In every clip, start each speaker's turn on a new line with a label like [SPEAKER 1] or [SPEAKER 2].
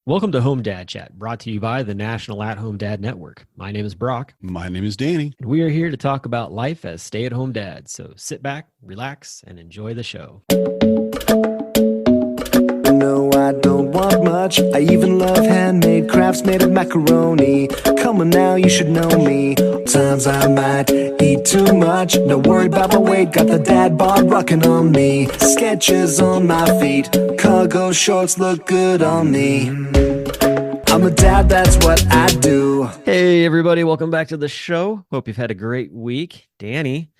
[SPEAKER 1] Welcome to Home Dad Chat, brought to you by the National At Home Dad Network. My name is Brock,
[SPEAKER 2] My name is Danny.
[SPEAKER 1] and we are here to talk about life as stay at home dads. So sit back, relax, and enjoy the show.
[SPEAKER 3] No, I don't want much. I even love handmade crafts made of macaroni. Come on now, you should know me. Times I might eat too much. No worry about my weight. Got the dad bod rocking on me. Sketches on my feet. Cargo shorts look good on me. I'm a dad, that's what I do.
[SPEAKER 1] Hey, everybody, welcome back to the show. Hope you've had a great week. Danny,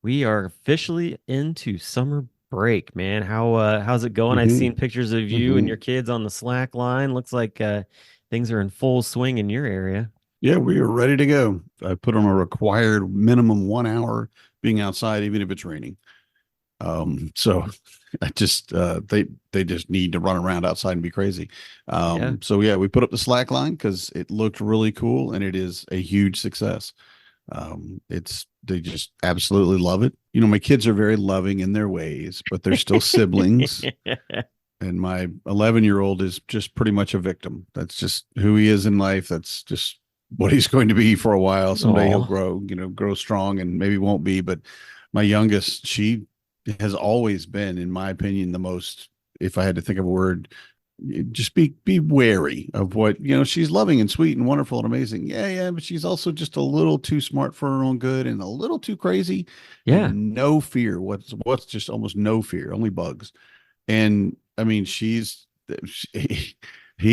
[SPEAKER 1] we are officially into summer break, man. How's it going? I've seen pictures of you and your kids on the Slack line. Looks like things are in full swing in your area.
[SPEAKER 2] Yeah, we are ready to go. I put on a required minimum 1 hour being outside, even if it's raining. So I just they just need to run around outside and be crazy. So yeah, we put up the Slack line because it looked really cool and it is a huge success. They just absolutely love it. You know, my kids are very loving in their ways, but they're still siblings. And my 11-year-old is just pretty much a victim. That's just who he is in life. That's just what he's going to be for a while. Someday he'll grow strong and maybe won't be. But my youngest, she has always been, in my opinion, the most, if I had to think of a word, just be wary of what, she's loving and sweet and wonderful and amazing. Yeah. But she's also just a little too smart for her own good and a little too crazy.
[SPEAKER 1] Yeah.
[SPEAKER 2] And no fear. What's just almost no fear, only bugs. And I mean, he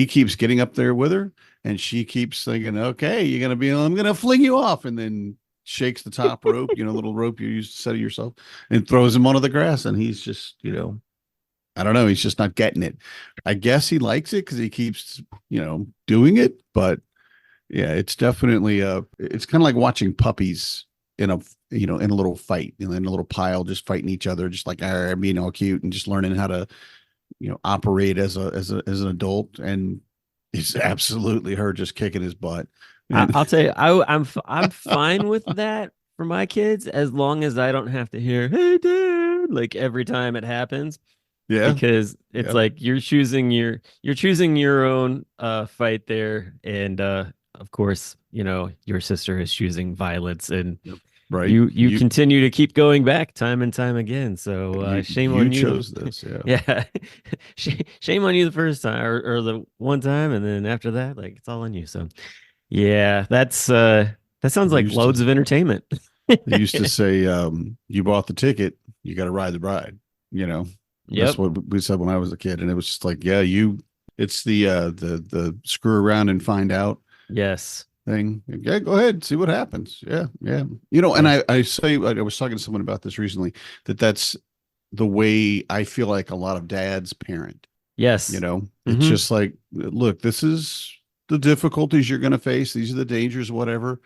[SPEAKER 2] keeps getting up there with her and she keeps thinking, okay, I'm going to fling you off. And then shakes the top rope, little rope you used to set it yourself, and throws him onto the grass. And he's just, I don't know. He's just not getting it. I guess he likes it because he keeps, doing it. But yeah, it's definitely it's kind of like watching puppies in a little fight, in a little pile, just fighting each other, just like being all cute and just learning how to, operate as an adult. And it's absolutely her just kicking his butt.
[SPEAKER 1] I'll tell you, I'm fine with that for my kids as long as I don't have to hear, "Hey, Dad," like every time it happens.
[SPEAKER 2] Yeah,
[SPEAKER 1] because it's like you're choosing your own fight there, and of course, your sister is choosing violence, and
[SPEAKER 2] right.
[SPEAKER 1] You continue to keep going back time and time again. So shame on you.
[SPEAKER 2] You chose this, yeah.
[SPEAKER 1] Yeah, shame on you the first time or the one time, and then after that, like it's all on you. So yeah, that sounds like loads of entertainment.
[SPEAKER 2] They used to say, you bought the ticket, you got to ride the ride, That's what we said when I was a kid. And it was just like, yeah, it's the screw around and find out
[SPEAKER 1] Yes
[SPEAKER 2] thing. Yeah, go ahead, see what happens. Yeah. And I was talking to someone about this recently, that's the way I feel like a lot of dads parent.
[SPEAKER 1] Yes.
[SPEAKER 2] It's just like, look, this is the difficulties you're going to face. These are the dangers, whatever.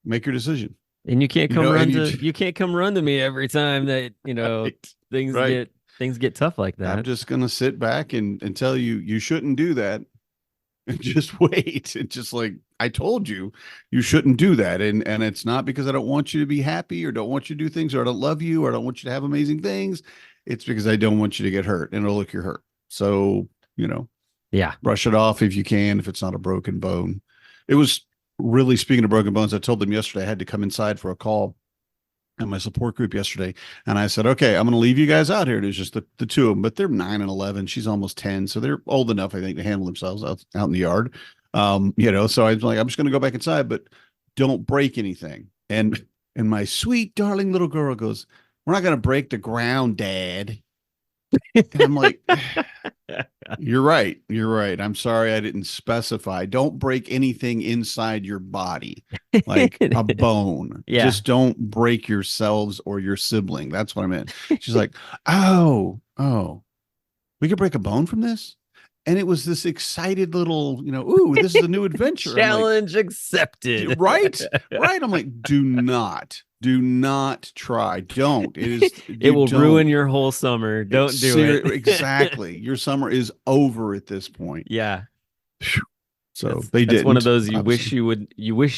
[SPEAKER 2] Make your decision.
[SPEAKER 1] And you can't come run to me every time that, right. things get tough like that.
[SPEAKER 2] I'm just going to sit back and tell you shouldn't do that. And just wait. It's just like, I told you shouldn't do that. And it's not because I don't want you to be happy or don't want you to do things or I don't love you or I don't want you to have amazing things. It's because I don't want you to get hurt and it'll look you're hurt. So,
[SPEAKER 1] yeah,
[SPEAKER 2] brush it off if you can, if it's not a broken bone. It was really, speaking of broken bones, I told them yesterday I had to come inside for a call in my support group yesterday. And I said, okay, I'm going to leave you guys out here. And it was just the two of them, but they're 9 and 11. She's almost 10. So they're old enough, I think, to handle themselves out in the yard. So I was like, I'm just going to go back inside, but don't break anything. And my sweet, darling little girl goes, we're not going to break the ground, Dad. And I'm like, you're right. I'm sorry I didn't specify. Don't break anything inside your body, like a bone.
[SPEAKER 1] Yeah.
[SPEAKER 2] Just don't break yourselves or your sibling. That's what I meant. She's like, oh, we could break a bone from this? And it was this excited little, ooh, this is a new adventure.
[SPEAKER 1] Challenge accepted.
[SPEAKER 2] Right. I'm like, do not try. Don't.
[SPEAKER 1] It will ruin your whole summer. Don't do it.
[SPEAKER 2] Exactly. Your summer is over at this point.
[SPEAKER 1] Yeah.
[SPEAKER 2] So they did.
[SPEAKER 1] It's one of those you wish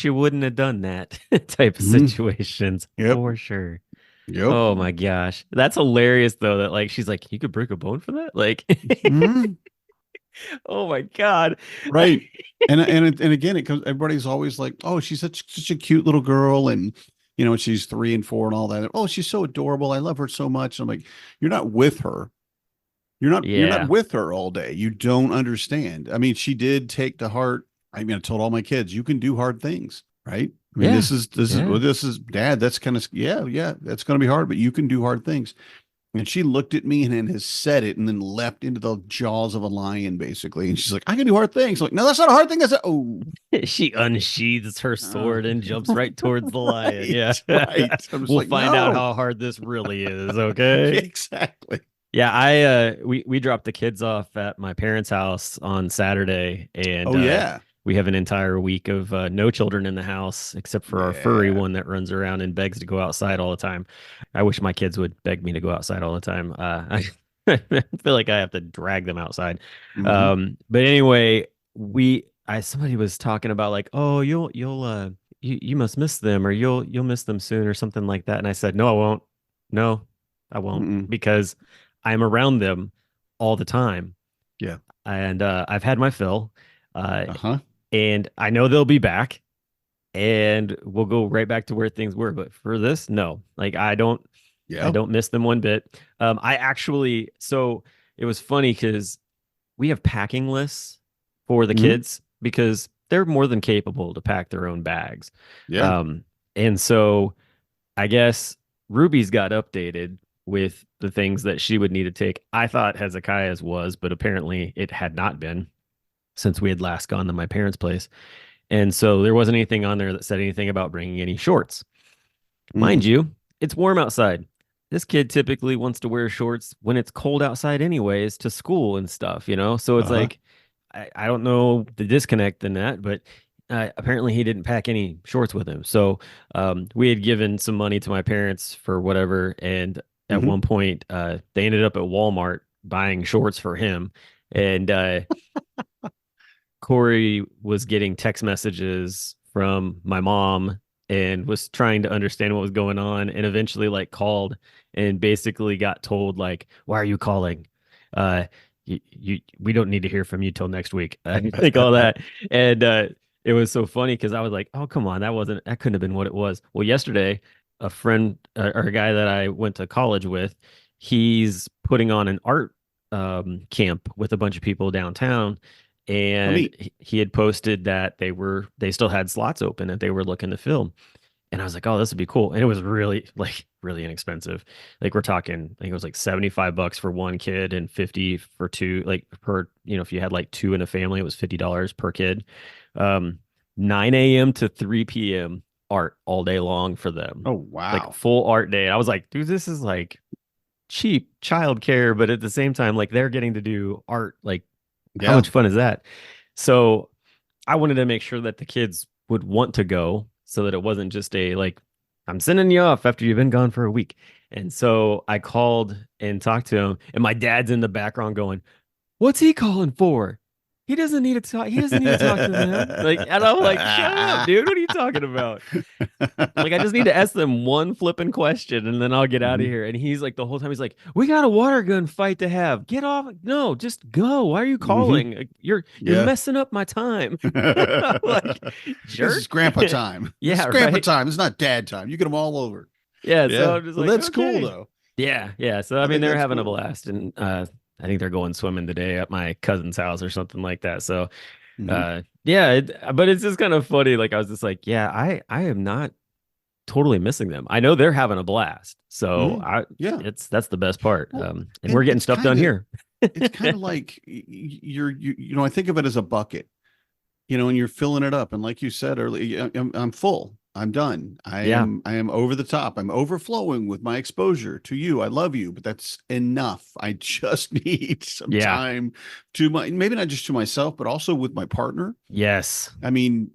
[SPEAKER 1] you wouldn't have done that type of situations.
[SPEAKER 2] Yep.
[SPEAKER 1] For sure.
[SPEAKER 2] Yep.
[SPEAKER 1] Oh my gosh. That's hilarious though, that like she's like, you could break a bone for that? Like Oh my God.
[SPEAKER 2] Right. And again, it comes, everybody's always like, oh, she's such a cute little girl. And, she's 3 and 4 and all that. Oh, she's so adorable. I love her so much. I'm like, you're not with her. You're not
[SPEAKER 1] Yeah.
[SPEAKER 2] with her all day. You don't understand. I mean, she did take to heart. I mean, I told all my kids, you can do hard things, right? I mean,
[SPEAKER 1] Yeah.
[SPEAKER 2] this is dad. That's kind of, yeah, that's going to be hard, but you can do hard things. And she looked at me and then has said it and then leapt into the jaws of a lion, basically. And she's like, I can do hard things. I'm like, no, that's not a hard thing. That's
[SPEAKER 1] She unsheathes her sword and jumps right towards the lion.
[SPEAKER 2] right,
[SPEAKER 1] Yeah.
[SPEAKER 2] right. I'm just
[SPEAKER 1] We'll
[SPEAKER 2] like,
[SPEAKER 1] find out
[SPEAKER 2] no.
[SPEAKER 1] how hard this really is. Okay.
[SPEAKER 2] Exactly.
[SPEAKER 1] Yeah, we dropped the kids off at my parents' house on Saturday, and
[SPEAKER 2] Oh, yeah.
[SPEAKER 1] we have an entire week of no children in the house except for our furry
[SPEAKER 2] Yeah.
[SPEAKER 1] one that runs around and begs to go outside all the time. I wish my kids would beg me to go outside all the time. I feel like I have to drag them outside.
[SPEAKER 2] Mhm.
[SPEAKER 1] But anyway, somebody was talking about like, oh, you must miss them, or you'll miss them soon, or something like that. And I said, no, I won't. No, I won't,
[SPEAKER 2] Mm-mm.
[SPEAKER 1] because I'm around them all the time.
[SPEAKER 2] Yeah.
[SPEAKER 1] And I've had my fill.
[SPEAKER 2] Uh-huh.
[SPEAKER 1] And I know they'll be back, and we'll go right back to where things were. But for this, no, like I
[SPEAKER 2] Yeah.
[SPEAKER 1] don't miss them one bit. So it was funny because we have packing lists for the
[SPEAKER 2] Mhm.
[SPEAKER 1] kids because they're more than capable to pack their own bags.
[SPEAKER 2] Yeah.
[SPEAKER 1] And so I guess Ruby's got updated with the things that she would need to take. I thought Hezekiah's was, but apparently it had not been since we had last gone to my parents' place. And so there wasn't anything on there that said anything about bringing any shorts. Mind
[SPEAKER 2] Mm.
[SPEAKER 1] you, it's warm outside. This kid typically wants to wear shorts when it's cold outside, anyways, to school and stuff, So it's
[SPEAKER 2] Uh-huh.
[SPEAKER 1] like, I don't know the disconnect in that, but apparently he didn't pack any shorts with him. So we had given some money to my parents for whatever. And at
[SPEAKER 2] Mhm.
[SPEAKER 1] one point, they ended up at Walmart buying shorts for him. And Corey was getting text messages from my mom and was trying to understand what was going on, and eventually like called and basically got told like, why are you calling? We don't need to hear from you till next week. Like all that. And it was so funny because I was like, oh, come on, that couldn't have been what it was. Well, yesterday, a friend or a guy that I went to college with, he's putting on an art camp with a bunch of people downtown, and
[SPEAKER 2] neat.
[SPEAKER 1] he had posted that they still had slots open that they were looking to fill. And I was like, oh, this would be cool. And it was really inexpensive. Like we're talking, I think it was like $75 for one kid and 50 for two, like per, if you had like two in a family, it was $50 per kid. Um, 9 a.m. to 3 p.m. art all day long for them.
[SPEAKER 2] Oh,
[SPEAKER 1] Like
[SPEAKER 2] wow.
[SPEAKER 1] full art day. And I was like, dude, this is like cheap childcare, but at the same time, like they're getting to do art. Like, how
[SPEAKER 2] Yeah.
[SPEAKER 1] much fun is that? So I wanted to make sure that the kids would want to go so that it wasn't just a like, I'm sending you off after you've been gone for a week. And so I called and talked to him, and my dad's in the background going, what's he calling for? He doesn't need to talk. He doesn't need to talk to them. Like, and I'm like, shut up, dude. What are you talking about? Like, I just need to ask them one flipping question and then I'll get out of
[SPEAKER 2] Mhm.
[SPEAKER 1] here. And he's like, the whole time, he's like, we got a water gun fight to have. Get off. No, just go. Why are you
[SPEAKER 2] Mhm.
[SPEAKER 1] calling? You're
[SPEAKER 2] Yeah.
[SPEAKER 1] messing up my time. Like,
[SPEAKER 2] This is
[SPEAKER 1] jerk.
[SPEAKER 2] grandpa time. This
[SPEAKER 1] Yeah,
[SPEAKER 2] is grandpa
[SPEAKER 1] right.
[SPEAKER 2] time. It's not dad time. You get them all over.
[SPEAKER 1] Yeah. So
[SPEAKER 2] Yeah.
[SPEAKER 1] I'm just
[SPEAKER 2] Well,
[SPEAKER 1] like,
[SPEAKER 2] that's cool
[SPEAKER 1] okay.
[SPEAKER 2] though.
[SPEAKER 1] Yeah. Yeah. So I
[SPEAKER 2] I
[SPEAKER 1] mean,
[SPEAKER 2] think
[SPEAKER 1] they're
[SPEAKER 2] that's
[SPEAKER 1] having a
[SPEAKER 2] cool.
[SPEAKER 1] blast, and I think they're going swimming today at my cousin's house or something like that. So
[SPEAKER 2] Mhm.
[SPEAKER 1] yeah, but it's just kind of funny. Like I was just like, yeah, I am not totally missing them. I know they're having a blast. So
[SPEAKER 2] Mhm. Yeah.
[SPEAKER 1] that's the best part.
[SPEAKER 2] Well,
[SPEAKER 1] And we're getting
[SPEAKER 2] it's
[SPEAKER 1] stuff done here.
[SPEAKER 2] kind of like I think of it as a bucket, and you're filling it up. And like you said earlier, I'm full. I'm done.
[SPEAKER 1] Yeah.
[SPEAKER 2] I am over the top. I'm overflowing with my exposure to you. I love you, but that's enough. I just need some
[SPEAKER 1] Yeah.
[SPEAKER 2] time maybe not just to myself, but also with my partner.
[SPEAKER 1] Yes.
[SPEAKER 2] I mean,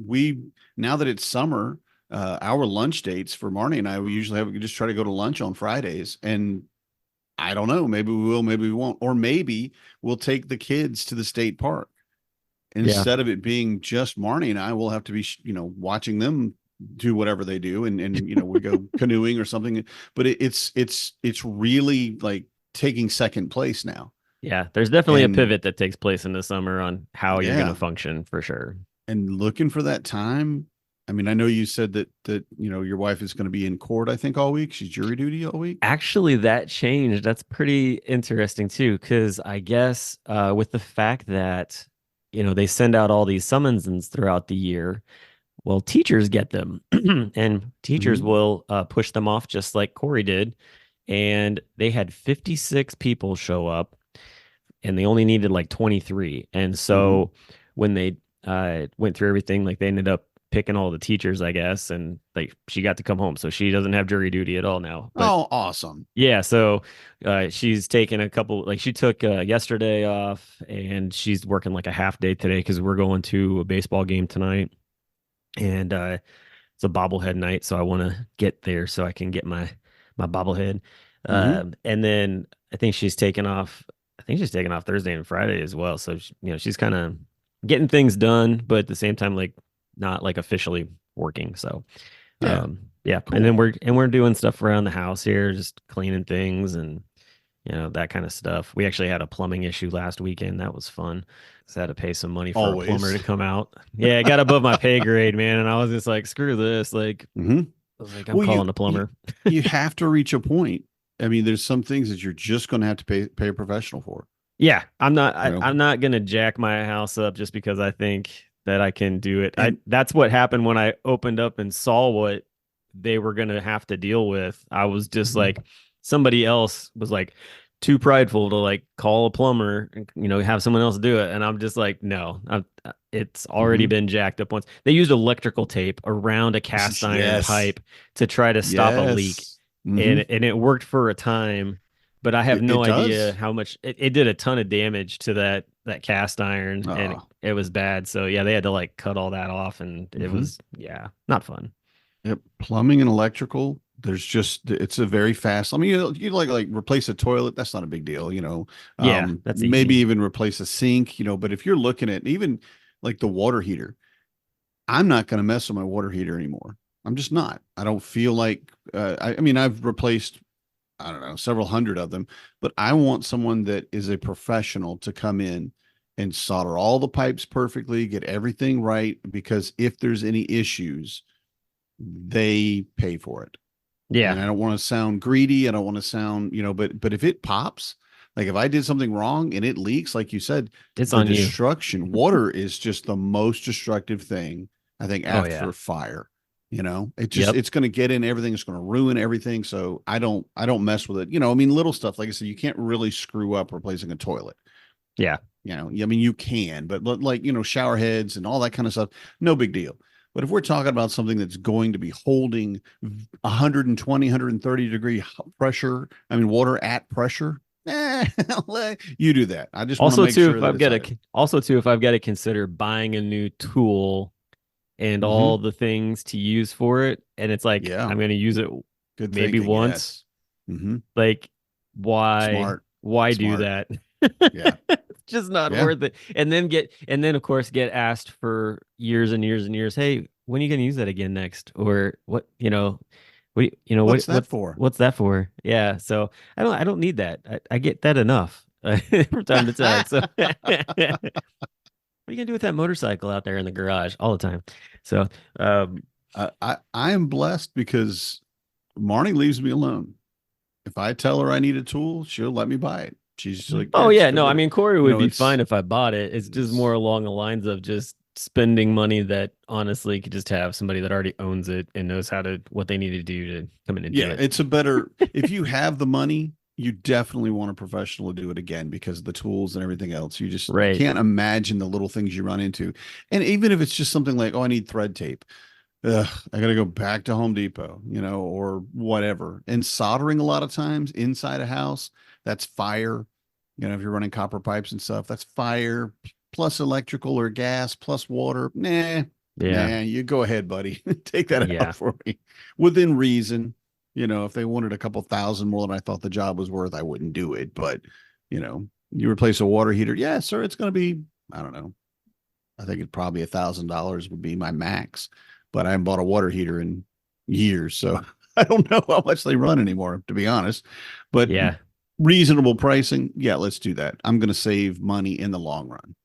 [SPEAKER 2] now that it's summer, our lunch dates for Marnie and I, we just try to go to lunch on Fridays. And I don't know, maybe we will, maybe we won't, or maybe we'll take the kids to the state park. Instead of it being just Marnie and I, we'll have to be, watching them do whatever they do. And we go canoeing or something, but it's really like taking second place now.
[SPEAKER 1] Yeah, there's definitely a
[SPEAKER 2] And
[SPEAKER 1] pivot that takes place in the summer on how you're going to
[SPEAKER 2] yeah,
[SPEAKER 1] function for sure.
[SPEAKER 2] and looking for that time. I mean, I know you said that your wife is going to be in court, I think, all week. She's jury duty all week.
[SPEAKER 1] Actually, that changed. That's pretty interesting too, because I guess with the fact that they send out all these summonses throughout the year, well, teachers get them, and teachers
[SPEAKER 2] Hmm.
[SPEAKER 1] will push them off just like Corey did. And they had 56 people show up, and they only needed like 23. And
[SPEAKER 2] Hmm.
[SPEAKER 1] so when they went through everything, like they ended up picking all the teachers, I guess, and like she got to come home, so she doesn't have jury duty at all now. But
[SPEAKER 2] Oh, awesome.
[SPEAKER 1] yeah, so she's taken a couple, like she took yesterday off, and she's working like a half day today because we're going to a baseball game tonight, and it's a bobblehead night, so I want to get there so I can get my bobblehead.
[SPEAKER 2] Hmm.
[SPEAKER 1] And then I think she's taken off. I think she's taken off Thursday and Friday as well. So she's kind of getting things done, but at the same time, like not like officially working. So
[SPEAKER 2] Yeah,
[SPEAKER 1] yeah, and then
[SPEAKER 2] cool.
[SPEAKER 1] we're doing stuff around the house here, just cleaning things and that kind of stuff. We actually had a plumbing issue last weekend. That was fun. So I had to pay some money for a plumber
[SPEAKER 2] Always.
[SPEAKER 1] to come out. Yeah, it got above my pay grade, man. And I was just like, screw this. Like,
[SPEAKER 2] Hmm.
[SPEAKER 1] I was like, I'm
[SPEAKER 2] Well,
[SPEAKER 1] calling a
[SPEAKER 2] you
[SPEAKER 1] plumber.
[SPEAKER 2] you have to reach a point. I mean, there's some things that you're just going to have to pay a professional for.
[SPEAKER 1] Yeah,
[SPEAKER 2] You know,
[SPEAKER 1] I'm not gonna jack my house up just because I think that I can do it. I
[SPEAKER 2] and
[SPEAKER 1] That's what happened when I opened up and saw what they were gonna have to deal with. I was just like, somebody else was like too prideful to like call a plumber and have someone else do it, and I'm just like, no, it's already
[SPEAKER 2] Mhm.
[SPEAKER 1] been jacked up once. They used electrical tape around a cast iron
[SPEAKER 2] Yes,
[SPEAKER 1] pipe to try to stop a leak,
[SPEAKER 2] yes. Hmm.
[SPEAKER 1] and it worked for a time, but I have
[SPEAKER 2] It
[SPEAKER 1] no idea
[SPEAKER 2] does.
[SPEAKER 1] how much it did a ton of damage to that cast iron, and
[SPEAKER 2] Oh,
[SPEAKER 1] it was bad. So yeah, they had to like cut all that off, and it
[SPEAKER 2] hmm.
[SPEAKER 1] was, yeah, not fun.
[SPEAKER 2] Yep. Plumbing and electrical. There's just it's a very fast. I mean, you like replace a toilet. That's not a big deal, you know.
[SPEAKER 1] Yeah, that's
[SPEAKER 2] Maybe
[SPEAKER 1] easy.
[SPEAKER 2] even replace a sink, you know. But if you're looking at even like the water heater, I'm not going to mess with my water heater anymore. I'm just not. I don't feel like. I mean, I've replaced, I don't know, several hundred of them, but I want someone that is a professional to come in and solder all the pipes perfectly, get everything right, because if there's any issues, they pay for it.
[SPEAKER 1] Yeah,
[SPEAKER 2] And I don't want to sound greedy. I don't want to sound, but if it pops, like if I did something wrong and it leaks, like you said,
[SPEAKER 1] it's
[SPEAKER 2] the
[SPEAKER 1] on you.
[SPEAKER 2] destruction, water is just the most destructive thing, I think,
[SPEAKER 1] Oh yeah.
[SPEAKER 2] after fire.
[SPEAKER 1] Yep.
[SPEAKER 2] It's going to get in everything. It's going to ruin everything. So I don't mess with it. I mean, little stuff, like I said, you can't really screw up replacing a toilet.
[SPEAKER 1] Yeah.
[SPEAKER 2] I mean, you can, but like, shower heads and all that kind of stuff, no big deal. But if we're talking about something that's going to be holding 120, 130-degree pressure, I mean, water at pressure, you do that. I just want to
[SPEAKER 1] Also
[SPEAKER 2] make
[SPEAKER 1] too,
[SPEAKER 2] sure
[SPEAKER 1] if
[SPEAKER 2] that
[SPEAKER 1] I've
[SPEAKER 2] it's
[SPEAKER 1] got
[SPEAKER 2] out of
[SPEAKER 1] to also too, if I've got to consider buying a new tool and
[SPEAKER 2] it. Hmm.
[SPEAKER 1] all the things to use for it, and it's like
[SPEAKER 2] Yeah.
[SPEAKER 1] I'm going to use it
[SPEAKER 2] Good
[SPEAKER 1] maybe
[SPEAKER 2] thinking.
[SPEAKER 1] once.
[SPEAKER 2] Yes. Hmm.
[SPEAKER 1] Like, why
[SPEAKER 2] Smart.
[SPEAKER 1] do
[SPEAKER 2] Smart.
[SPEAKER 1] that?
[SPEAKER 2] Yeah.
[SPEAKER 1] It's just not
[SPEAKER 2] Yeah.
[SPEAKER 1] worth it. And then of course get asked for years and years and years, hey, when are you going to use that again next? Or what,
[SPEAKER 2] What's that for?
[SPEAKER 1] what's that for? Yeah, so I don't need that. I get that enough from time to time. So what are you gonna do with that motorcycle out there in the garage all the time? So um
[SPEAKER 2] I am blessed because Marnie leaves me alone. If I tell her I need a tool, she'll let me buy it. She's like,
[SPEAKER 1] oh
[SPEAKER 2] yeah, just
[SPEAKER 1] yeah,
[SPEAKER 2] go
[SPEAKER 1] no, I
[SPEAKER 2] get it.
[SPEAKER 1] mean Corey
[SPEAKER 2] You
[SPEAKER 1] would
[SPEAKER 2] know,
[SPEAKER 1] be fine if I bought it. It's just more
[SPEAKER 2] it's
[SPEAKER 1] along the lines of just spending money that honestly could just have somebody that already owns it and knows what they need to do to come in and do
[SPEAKER 2] yeah,
[SPEAKER 1] it.
[SPEAKER 2] it's a better if you have the money, you definitely want a professional to do it again because of the tools and everything else. You
[SPEAKER 1] Right.
[SPEAKER 2] can't imagine the little things you run into. And even if it's just something like, oh, I need thread tape. Ugh, I got to go back to Home Depot, or whatever. And soldering a lot of times inside a house, that's fire. If you're running copper pipes and stuff, that's fire plus electrical or gas plus water.
[SPEAKER 1] Yeah.
[SPEAKER 2] Nah, you go ahead, buddy. Take that
[SPEAKER 1] Yeah.
[SPEAKER 2] out for me within reason. If they wanted a couple thousand more than I thought the job was worth, I wouldn't do it. But, you replace a water heater. Yeah, sir. It's going to be, I don't know. I think it probably $1,000 would be my max, but I haven't bought a water heater in years. So I don't know how much they run anymore, to be honest. But
[SPEAKER 1] Yeah.
[SPEAKER 2] reasonable pricing, yeah, let's do that. I'm going to save money in the long run.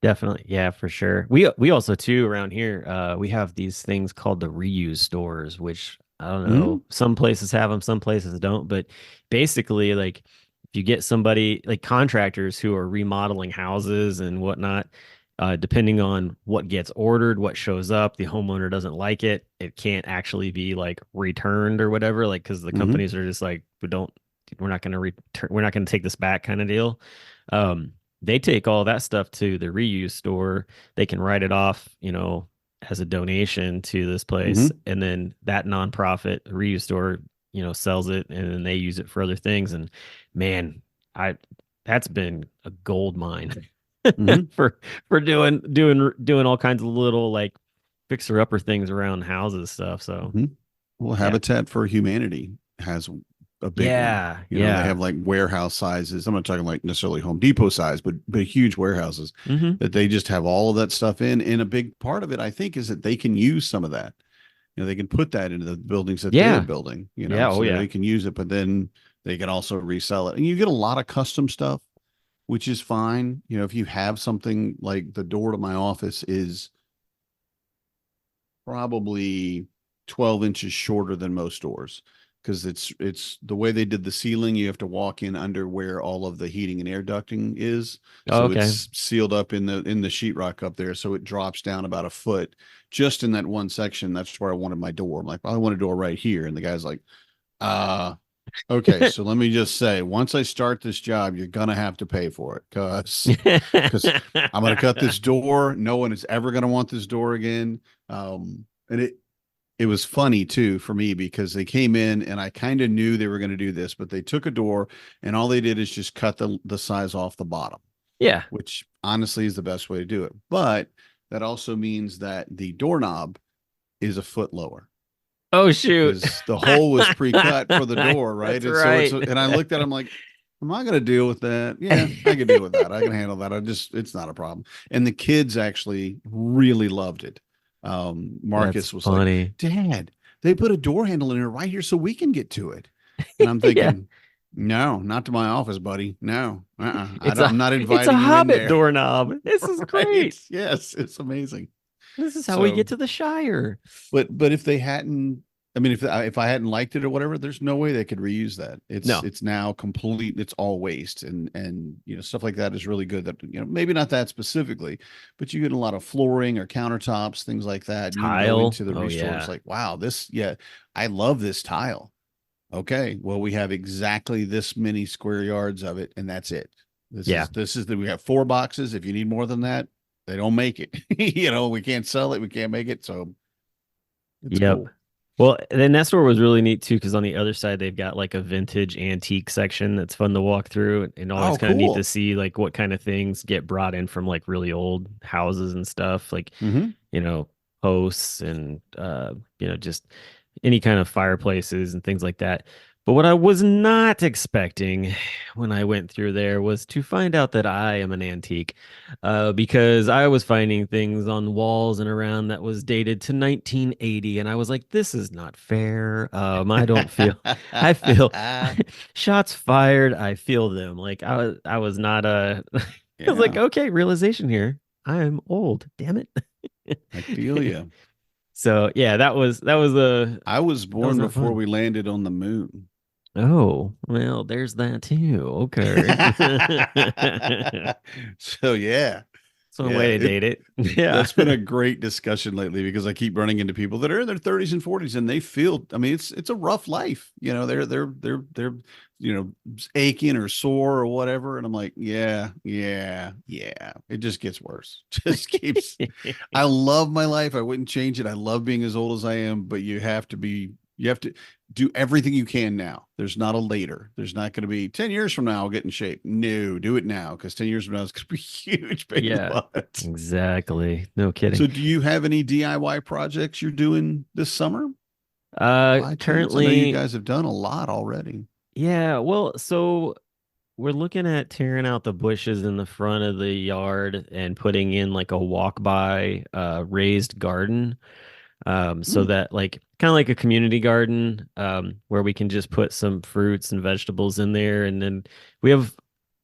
[SPEAKER 1] Definitely. Yeah, for sure. We also too around here, we have these things called the reuse stores, which I don't
[SPEAKER 2] Hmm.
[SPEAKER 1] know, some places have them, some places don't, but basically like if you get somebody like contractors who are remodeling houses and whatnot, depending on what gets ordered, what shows up, the homeowner doesn't like it, it can't actually be like returned or whatever, like because the
[SPEAKER 2] Hmm.
[SPEAKER 1] companies are just like, we're not going to return, we're not going to take this back kind of deal. Um, they take all that stuff to the reuse store. They can write it off, as a donation to this place.
[SPEAKER 2] Hmm.
[SPEAKER 1] And then that nonprofit reuse store, sells it and then they use it for other things. And man, I that's been a gold mine
[SPEAKER 2] Hmm.
[SPEAKER 1] for doing all kinds of little like fixer upper things around houses stuff. So
[SPEAKER 2] Hmm. Well,
[SPEAKER 1] yeah.
[SPEAKER 2] Habitat for Humanity has a big one.
[SPEAKER 1] Yeah.
[SPEAKER 2] They
[SPEAKER 1] Yeah.
[SPEAKER 2] have like warehouse sizes. I'm not talking like necessarily Home Depot size, but huge warehouses
[SPEAKER 1] Hmm.
[SPEAKER 2] that they just have all of that stuff in. And a big part of it, I think, is that they can use some of that. They can put that into the buildings that they're
[SPEAKER 1] Yeah.
[SPEAKER 2] building,
[SPEAKER 1] Yeah. Oh
[SPEAKER 2] so
[SPEAKER 1] yeah.
[SPEAKER 2] they can use it, but then they can also resell it. And you get a lot of custom stuff, which is fine. If you have something like the door to my office is probably 12 inches shorter than most doors because it's the way they did the ceiling. You have to walk in under where all of the heating and air ducting is,
[SPEAKER 1] Oh,
[SPEAKER 2] so
[SPEAKER 1] okay.
[SPEAKER 2] it's sealed up in the sheetrock up there, so it drops down about a foot just in that one section. That's where I wanted my door. I'm like, well, I want a door right here, and the guy's like, uh okay, so let me just say, once I start this job, you're gonna have to pay for it because I'm gonna cut this door. No one is ever gonna want this door again. And it was funny too for me because they came in and I kind of knew they were going to do this, but they took a door and all they did is just cut the size off the bottom,
[SPEAKER 1] Yeah.
[SPEAKER 2] which honestly is the best way to do it. But that also means that the doorknob is a foot lower
[SPEAKER 1] Oh shoot.
[SPEAKER 2] because the hole was pre-cut for the door, right?
[SPEAKER 1] That's
[SPEAKER 2] And so
[SPEAKER 1] right.
[SPEAKER 2] and I looked at him like, am I going to deal with that? Yeah, I can deal with that. I can handle that. It's not a problem. And the kids actually really loved it.
[SPEAKER 1] That's
[SPEAKER 2] Marcus was like,
[SPEAKER 1] funny.
[SPEAKER 2] Dad, they put a door handle in it right here so we can get to it. And I'm
[SPEAKER 1] Yeah.
[SPEAKER 2] thinking, no, not to my office, buddy. No,
[SPEAKER 1] It's a
[SPEAKER 2] I'm not
[SPEAKER 1] it's a
[SPEAKER 2] inviting you in
[SPEAKER 1] Hobbit
[SPEAKER 2] there.
[SPEAKER 1] doorknob. This is
[SPEAKER 2] Right?
[SPEAKER 1] great.
[SPEAKER 2] Yes, it's amazing.
[SPEAKER 1] This is how we
[SPEAKER 2] So
[SPEAKER 1] get to the Shire.
[SPEAKER 2] but if they hadn't, I mean, if I hadn't liked it or whatever, there's no way they could reuse that. It's
[SPEAKER 1] No.
[SPEAKER 2] it's now complete. It's all waste, and stuff like that is really good. That maybe not that specifically, but you get a lot of flooring or countertops, things like that. You can go
[SPEAKER 1] Tile.
[SPEAKER 2] into the
[SPEAKER 1] Oh
[SPEAKER 2] restore. It's
[SPEAKER 1] yeah.
[SPEAKER 2] like, wow, yeah, I love this tile. Okay, well, we have exactly this many square yards of it, and that's it.
[SPEAKER 1] Yeah.
[SPEAKER 2] We have 4 boxes. If you need more than that, they don't make it. We can't sell it. We can't make it. So it's
[SPEAKER 1] Yep.
[SPEAKER 2] cool.
[SPEAKER 1] Well, then that store was really neat too, because on the other side they've got like a vintage antique section that's fun to walk through, and always
[SPEAKER 2] Oh,
[SPEAKER 1] kind of neat to
[SPEAKER 2] cool.
[SPEAKER 1] see like what kind of things get brought in from like really old houses and stuff, like
[SPEAKER 2] Hmm.
[SPEAKER 1] you know, posts and just any kind of fireplaces and things like that. But what I was not expecting when I went through there was to find out that I am an antique, because I was finding things on walls and around that was dated to 1980, and I was like, "This is not fair." I don't feel, I feel shots fired. I feel them. Like I was not I was like,
[SPEAKER 2] Yeah,
[SPEAKER 1] okay, realization here. I'm old. Damn it.
[SPEAKER 2] I feel you.
[SPEAKER 1] So yeah, that was
[SPEAKER 2] I was
[SPEAKER 1] that was
[SPEAKER 2] born
[SPEAKER 1] not
[SPEAKER 2] before
[SPEAKER 1] fun.
[SPEAKER 2] we landed on the moon.
[SPEAKER 1] Oh, well, there's that too. Okay.
[SPEAKER 2] So yeah,
[SPEAKER 1] That's one way
[SPEAKER 2] yeah.
[SPEAKER 1] to date it. Yeah.
[SPEAKER 2] That's been a great discussion lately because I keep running into people that are in their 30s and 40s and they feel, I mean, it's a rough life. They're aching or sore or whatever. And I'm like, yeah, yeah, yeah. It just gets worse. Just keeps I love my life. I wouldn't change it. I love being as old as I am, but you have to do everything you can now. There's not a later. There's not going to be 10 years from now, I'll get in shape. No, do it now because 10 years from now, it's going to be huge pain in the
[SPEAKER 1] Yeah,
[SPEAKER 2] butt.
[SPEAKER 1] exactly. No kidding.
[SPEAKER 2] So, do you have any DIY projects you're doing this summer? By chance? I know you
[SPEAKER 1] Currently,
[SPEAKER 2] guys have done a lot already.
[SPEAKER 1] yeah, well, so we're looking at tearing out the bushes in the front of the yard and putting in like a walk by raised garden. So that like kind of like a community garden, where we can just put some fruits and vegetables in there. And then we have,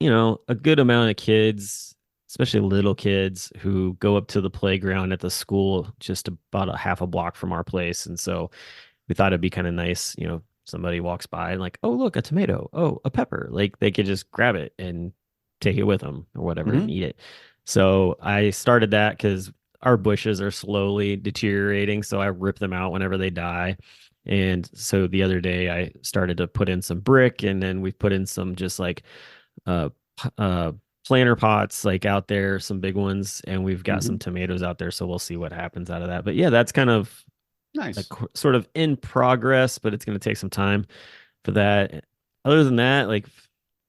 [SPEAKER 1] a good amount of kids, especially little kids who go up to the playground at the school just about a half a block from our place. And so we thought it'd be kind of nice, somebody walks by and like, oh, look, a tomato, oh, a pepper. Like they could just grab it and take it with them or whatever and eat it. So I started that because our bushes are slowly deteriorating. So I rip them out whenever they die. And so the other day I started to put in some brick, and then we put in some just like uh, planter pots like out there, some big ones, and we've got some tomatoes out there. So we'll see what happens out of that. But yeah, that's kind of
[SPEAKER 2] Nice.
[SPEAKER 1] like sort of in progress, but it's going to take some time for that. Other than that, like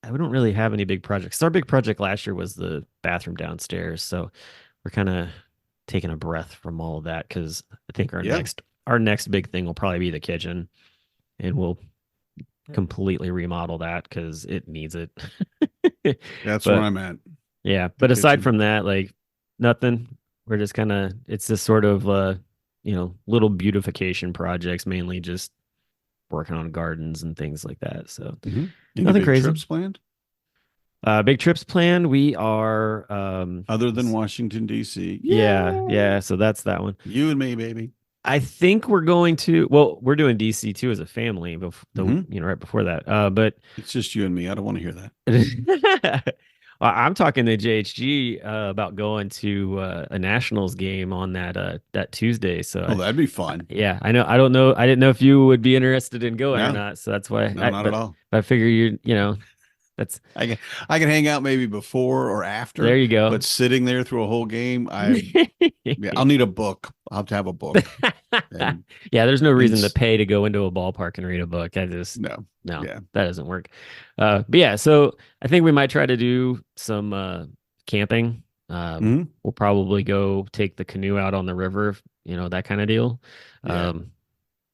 [SPEAKER 1] we don't really have any big projects. Our big project last year was the bathroom downstairs. So we're kind of taking a breath from all of that because I think our next big thing will probably be the kitchen, and we'll completely remodel that because it needs it.
[SPEAKER 2] That's where I'm at.
[SPEAKER 1] Yeah, but aside from that, like nothing. We're just kind of it's this sort of little beautification projects, mainly just working on gardens and things like that. So nothing crazy.
[SPEAKER 2] Trips planned?
[SPEAKER 1] Big trips planned. We are
[SPEAKER 2] other than Washington D.C.
[SPEAKER 1] Yeah. So that's that one.
[SPEAKER 2] You and me, baby.
[SPEAKER 1] I think we're going to. Well, we're doing DC too as a family. Right before that. But
[SPEAKER 2] it's just you and me. I don't want to hear that.
[SPEAKER 1] I'm talking to JHG about going to a Nationals game on that Tuesday. So
[SPEAKER 2] that'd be fun.
[SPEAKER 1] Yeah, I know. I don't know. I didn't know if you would be interested in going or not. So that's why.
[SPEAKER 2] No, not at all.
[SPEAKER 1] I figure that's
[SPEAKER 2] I can hang out maybe before or after.
[SPEAKER 1] There you go.
[SPEAKER 2] But sitting there through a whole game, I'll need a book. I'll have to have a book.
[SPEAKER 1] Yeah, there's no reason to pay to go into a ballpark and read a book.
[SPEAKER 2] No,
[SPEAKER 1] that doesn't work. But yeah, so I think we might try to do some camping. We'll probably go take the canoe out on the river, that kind of deal.
[SPEAKER 2] Yeah.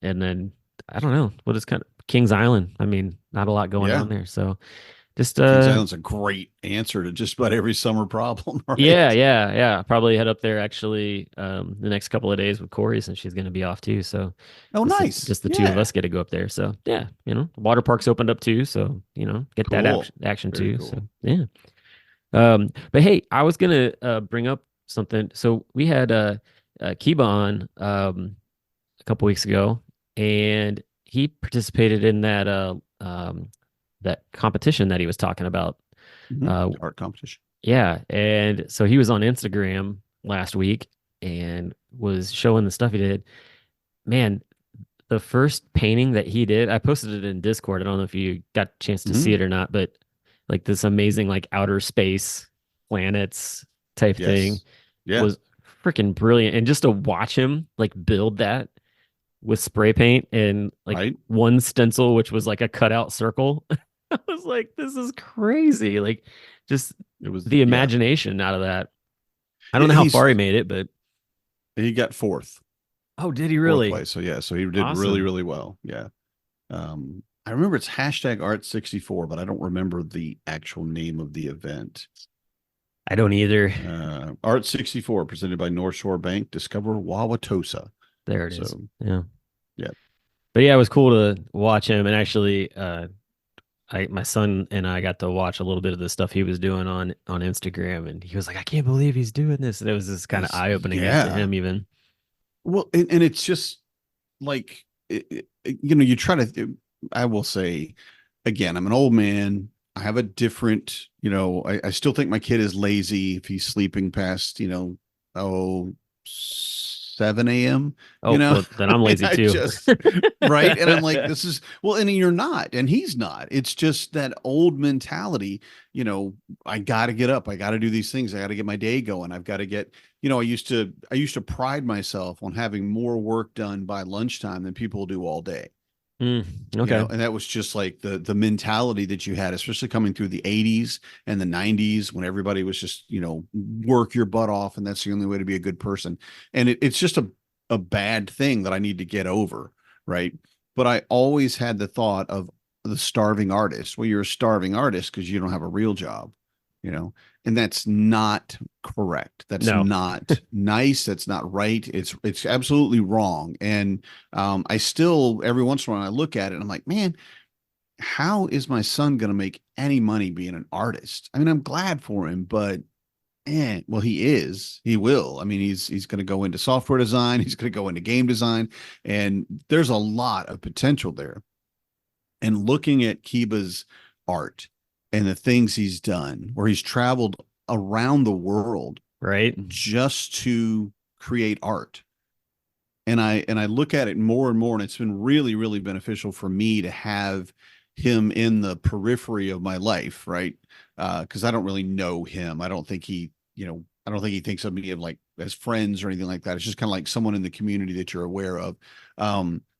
[SPEAKER 1] And then I don't know what is kind of Kings Island. I mean, not a lot going on there, so. Just
[SPEAKER 2] Kings Island's a great answer to just about every summer problem. Right?
[SPEAKER 1] Yeah. Probably head up there actually the next couple of days with Corey, since she's going to be off too. So
[SPEAKER 2] nice.
[SPEAKER 1] Just the two of us get to go up there. So yeah, water park's opened up too. So get that action
[SPEAKER 2] Very
[SPEAKER 1] too.
[SPEAKER 2] cool.
[SPEAKER 1] So yeah. But hey, I was gonna bring up something. So we had Kiba on a couple weeks ago, and he participated in that competition that he was talking about.
[SPEAKER 2] Art competition.
[SPEAKER 1] Yeah. And so he was on Instagram last week and was showing the stuff he did. Man, the first painting that he did, I posted it in Discord. I don't know if you got a chance to see it or not, but like this amazing like outer space planets type thing was freaking brilliant. And just to watch him like build that with spray paint and like one stencil, which was like a cutout circle. I was like, this is crazy. Like just it was the imagination out of that. I don't know how far he made it, but
[SPEAKER 2] he got fourth.
[SPEAKER 1] Oh, did he really?
[SPEAKER 2] Place. So so he did really, really well. Yeah. I remember it's #Art64, but I don't remember the actual name of the event.
[SPEAKER 1] I don't either.
[SPEAKER 2] Art64 presented by North Shore Bank. Discover Wauwatosa.
[SPEAKER 1] There it is. Yeah.
[SPEAKER 2] Yeah.
[SPEAKER 1] But yeah, it was cool to watch him. And actually, my son and I got to watch a little bit of the stuff he was doing on Instagram, and he was like, I can't believe he's doing this. And it was just kind of eye-opening to him even.
[SPEAKER 2] Well, and it's just like, you try to, I will say, again, I'm an old man. I have a different, I still think my kid is lazy if he's sleeping past, 7 a.m.
[SPEAKER 1] Well, then I'm lazy too.
[SPEAKER 2] Right. And I'm like, and you're not, and he's not. It's just that old mentality, I got to get up. I got to do these things. I got to get my day going. I've got to get, I used to pride myself on having more work done by lunchtime than people do all day.
[SPEAKER 1] Okay.
[SPEAKER 2] And that was just like the mentality that you had, especially coming through the 80s and the 90s when everybody was just, work your butt off. And that's the only way to be a good person. And it's just a bad thing that I need to get over. Right. But I always had the thought of the starving artist. Well, you're a starving artist because you don't have a real job. you know, and that's not correct. That's
[SPEAKER 1] No.
[SPEAKER 2] not nice. That's not right. It's absolutely wrong. And I still every once in a while I look at it and I'm like, man, how is my son going to make any money being an artist? I mean, I'm glad for him, but well, he will. I mean, he's going to go into software design. He's going to go into game design, and there's a lot of potential there. And looking at Kiba's art and the things he's done, where he's traveled around the world,
[SPEAKER 1] right,
[SPEAKER 2] just to create art. And I look at it more and more, and it's been really, really beneficial for me to have him in the periphery of my life, right? Because I don't really know him. I don't think he, I don't think he thinks of me of like as friends or anything like that. It's just kind of like someone in the community that you're aware of.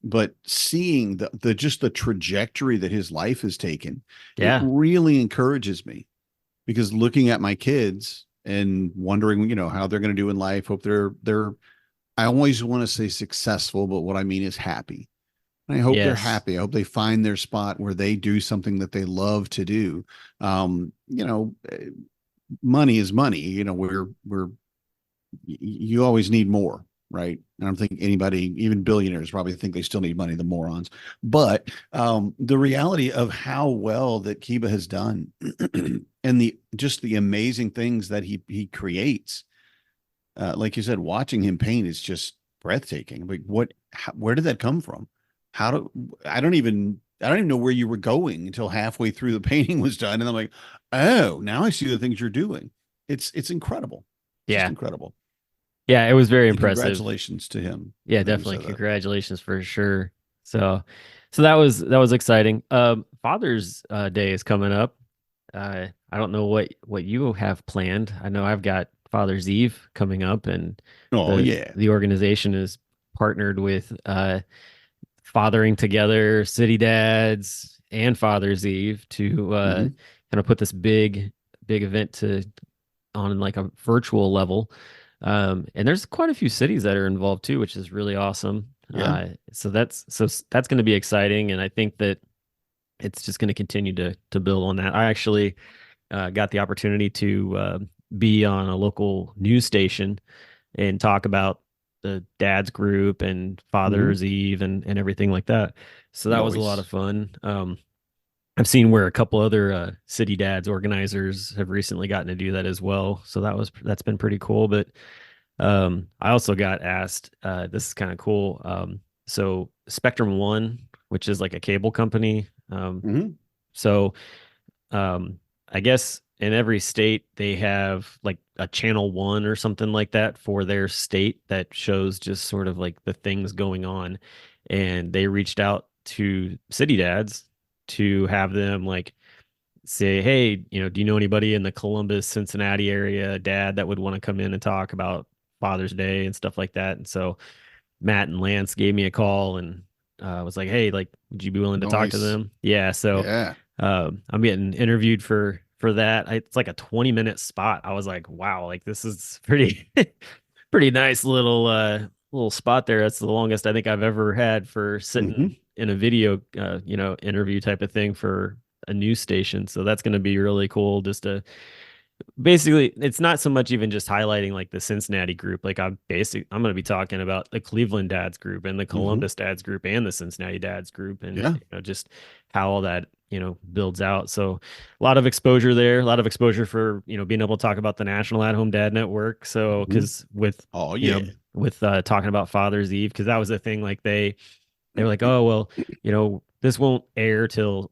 [SPEAKER 2] But seeing the just the trajectory that his life has taken, it really encourages me, because looking at my kids and wondering, how they're going to do in life, hope they're I always want to say successful, but what I mean is happy. And I hope they're happy. I hope they find their spot where they do something that they love to do. Money is money. You always need more, right? And I don't think anybody, even billionaires, probably think they still need money, the morons. But the reality of how well that Kiba has done and the amazing things that he creates, like you said, watching him paint is just breathtaking. Like where did that come from? I don't even know where you were going until halfway through the painting was done. And I'm like, oh, now I see the things you're doing. It's incredible. Just incredible.
[SPEAKER 1] Yeah, it was very impressive.
[SPEAKER 2] Congratulations to him.
[SPEAKER 1] Yeah, definitely. Congratulations for sure. So that was exciting. Father's Day is coming up. I don't know what you have planned. I know I've got Father's Eve coming up, and the organization is partnered with Fathering Together, City Dads, and Father's Eve to kind of put this big event on like a virtual level. And there's quite a few cities that are involved too, which is really awesome.
[SPEAKER 2] Yeah.
[SPEAKER 1] So that's going to be exciting, and I think that it's just going to continue to build on that. I actually got the opportunity to be on a local news station and talk about the dad's group and Father's Eve and everything like that. So that was a lot of fun. I've seen where a couple other city dads organizers have recently gotten to do that as well. So that's been pretty cool. But I also got asked, this is kind of cool. So Spectrum One, which is like a cable company. So I guess in every state they have like a channel 1 or something like that for their state that shows just sort of like the things going on. And they reached out to city dads to have them like say, hey, do you know anybody in the Columbus, Cincinnati area, dad, that would want to come in and talk about Father's Day and stuff like that? And so Matt and Lance gave me a call and was like, hey, like, would you be willing to talk to them? Yeah. So I'm getting interviewed for that. It's like a 20-minute spot. I was like, wow, like this is pretty nice little spot there. That's the longest I think I've ever had for sitting in a video interview type of thing for a news station. So that's going to be really cool, just to basically, it's not so much even just highlighting like the Cincinnati group. Like I'm going to be talking about the Cleveland dads group and the Columbus dads group and the Cincinnati dads group, and just how all that builds out. So a lot of exposure there, a lot of exposure for being able to talk about the National At-Home Dad Network. So because with talking about Father's Eve, because that was the thing, like they were like, oh well, this won't air till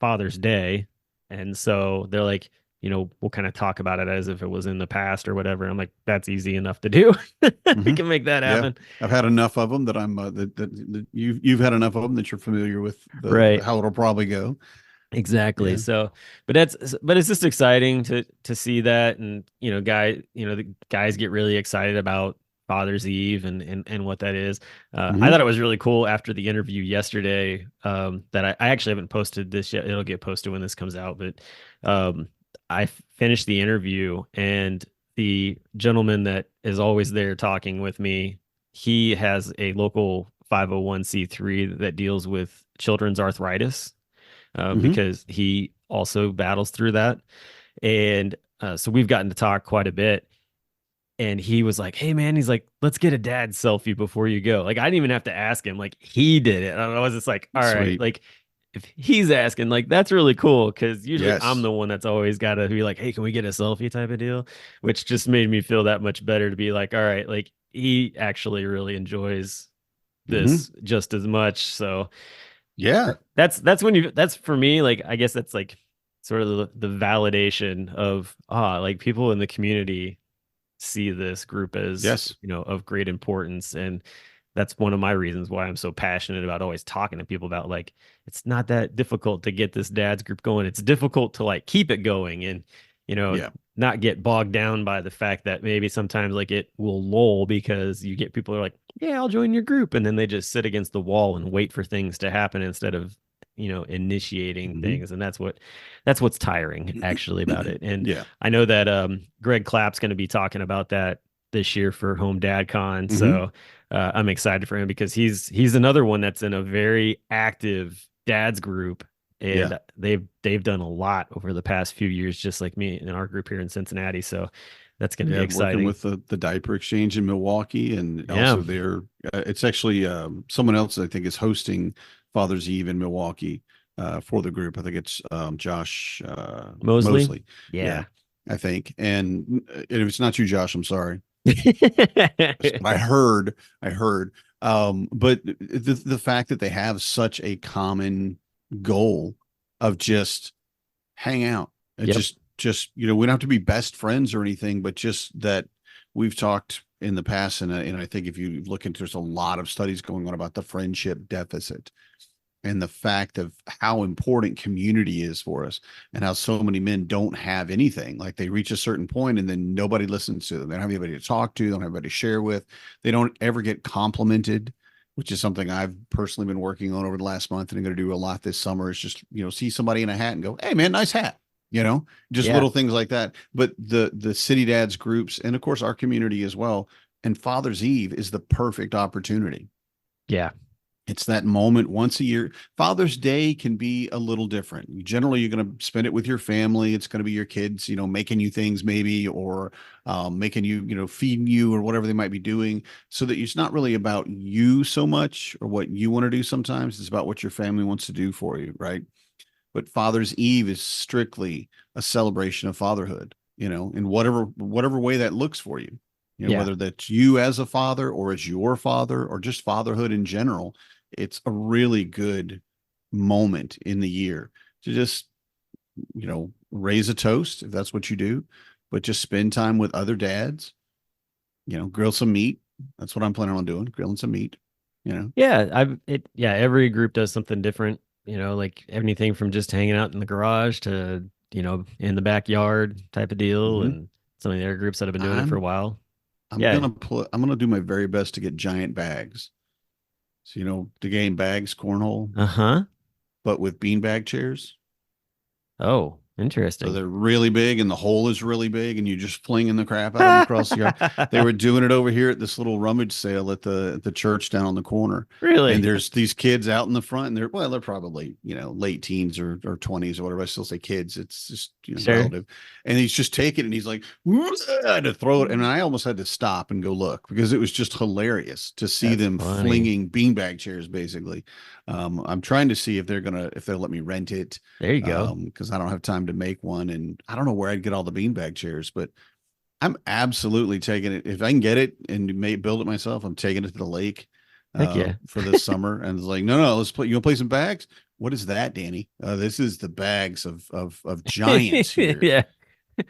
[SPEAKER 1] Father's Day, and so they're like, we'll kind of talk about it as if it was in the past or whatever. I'm like, that's easy enough to do. We can make that happen.
[SPEAKER 2] Yeah. I've had enough of them that I'm that you've had enough of them that you're familiar with how it'll probably go.
[SPEAKER 1] Exactly. Yeah. So, but it's just exciting to see that, and the guys get really excited about Father's Eve and what that is. I thought it was really cool after the interview yesterday, that I actually haven't posted this yet. It'll get posted when this comes out, but I finished the interview, and the gentleman that is always there talking with me, he has a local 501c3 that deals with children's arthritis, because he also battles through that. And so we've gotten to talk quite a bit. And he was like, "Hey man," he's like, "let's get a dad selfie before you go." Like I didn't even have to ask him. Like he did it. And I was just like, "All right."
[SPEAKER 2] Sweet.
[SPEAKER 1] Like if he's asking, like that's really cool because usually I'm
[SPEAKER 2] Yes.
[SPEAKER 1] the one that's always got to be like, "Hey, can we get a selfie?" type of deal, which just made me feel that much better to be like, "All right," like he actually really enjoys
[SPEAKER 2] Hmm.
[SPEAKER 1] this just as much. So
[SPEAKER 2] Yeah.
[SPEAKER 1] that's when you that's for me, like I guess that's like sort of the validation of like people in the community see this group as,
[SPEAKER 2] Yes.
[SPEAKER 1] of great importance. And that's one of my reasons why I'm so passionate about always talking to people about like it's not that difficult to get this dad's group going. It's difficult to like keep it going and
[SPEAKER 2] Yeah.
[SPEAKER 1] not get bogged down by the fact that maybe sometimes like it will lull because you get people who are like, yeah, I'll join your group, and then they just sit against the wall and wait for things to happen instead of initiating
[SPEAKER 2] Hmm.
[SPEAKER 1] things. And that's what's tiring actually about it. And
[SPEAKER 2] Yeah.
[SPEAKER 1] I know that Greg Clapp's going to be talking about that this year for Home Dad Con.
[SPEAKER 2] Hmm.
[SPEAKER 1] So I'm excited for him because he's another one that's in a very active dads group,
[SPEAKER 2] Yeah.
[SPEAKER 1] and they've done a lot over the past few years, just like me in our group here in Cincinnati. So that's going to be
[SPEAKER 2] Yeah. Working
[SPEAKER 1] exciting.
[SPEAKER 2] with the diaper exchange in Milwaukee, and
[SPEAKER 1] Yeah,
[SPEAKER 2] also there, it's actually someone else I think is hosting Father's Eve in Milwaukee for the group. I think it's Josh
[SPEAKER 1] Mosley.
[SPEAKER 2] Mosley. Yeah,
[SPEAKER 1] Yeah.
[SPEAKER 2] I think. And if it's not you, Josh, I'm sorry. I heard. But the fact that they have such a common goal of just hang out and
[SPEAKER 1] Yep.
[SPEAKER 2] just we don't have to be best friends or anything, but just that we've talked in the past, and I think if you look into, there's a lot of studies going on about the friendship deficit and the fact of how important community is for us, and how so many men don't have anything. Like they reach a certain point and then nobody listens to them. They don't have anybody to talk to, they don't have anybody to share with. They don't ever get complimented, which is something I've personally been working on over the last month, and I'm going to do a lot this summer. Is just see somebody in a hat and go, "Hey man, nice hat." Just
[SPEAKER 1] Yeah.
[SPEAKER 2] little things like that. But the city dads groups, and of course our community as well, and Father's Eve is the perfect opportunity.
[SPEAKER 1] Yeah.
[SPEAKER 2] It's that moment once a year. Father's Day can be a little different. Generally, you're going to spend it with your family. It's going to be your kids, making you things maybe, or making you, feeding you or whatever they might be doing, so that it's not really about you so much or what you want to do sometimes. It's about what your family wants to do for you, right? But Father's Eve is strictly a celebration of fatherhood, in whatever way that looks for you.
[SPEAKER 1] Yeah.
[SPEAKER 2] Whether that's you as a father or as your father or just fatherhood in general, it's a really good moment in the year to just, raise a toast if that's what you do, but just spend time with other dads, grill some meat. That's what I'm planning on doing, grilling some meat.
[SPEAKER 1] Yeah, every group does something different, like anything from just hanging out in the garage to, in the backyard type of deal.
[SPEAKER 2] Hmm.
[SPEAKER 1] And some of the other groups that have been doing it for a
[SPEAKER 2] I'm
[SPEAKER 1] while.
[SPEAKER 2] I'm
[SPEAKER 1] Yeah.
[SPEAKER 2] gonna do my very best to get giant bags. So the game bags cornhole,
[SPEAKER 1] Uh-huh.
[SPEAKER 2] but with beanbag chairs.
[SPEAKER 1] Oh,
[SPEAKER 2] So
[SPEAKER 1] interesting.
[SPEAKER 2] they're really big and the hole is really big and you just flinging the crap out of them across the yard. They were doing it over here at this little rummage sale at the church down on the corner. And
[SPEAKER 1] Really?
[SPEAKER 2] there's these kids out in the front, and they're probably, late teens or 20s or whatever. I still say kids. It's just,
[SPEAKER 1] Sure.
[SPEAKER 2] relative. And he's just taking it and he's like, to throw it. And I almost had to stop and go look because it was just hilarious to see
[SPEAKER 1] That's
[SPEAKER 2] them
[SPEAKER 1] funny.
[SPEAKER 2] flinging beanbag chairs, basically. I'm trying to see if they'll let me rent it,
[SPEAKER 1] There you go.
[SPEAKER 2] because I don't have time to make one, and I don't know where I'd get all the beanbag chairs, but I'm absolutely taking it if I can get it and may build it myself. I'm taking it to the lake
[SPEAKER 1] Heck yeah.
[SPEAKER 2] for this summer, and it's like, no, let's play. You want to play some bags? What is that, Danny? This is the bags of giants here.
[SPEAKER 1] Yeah.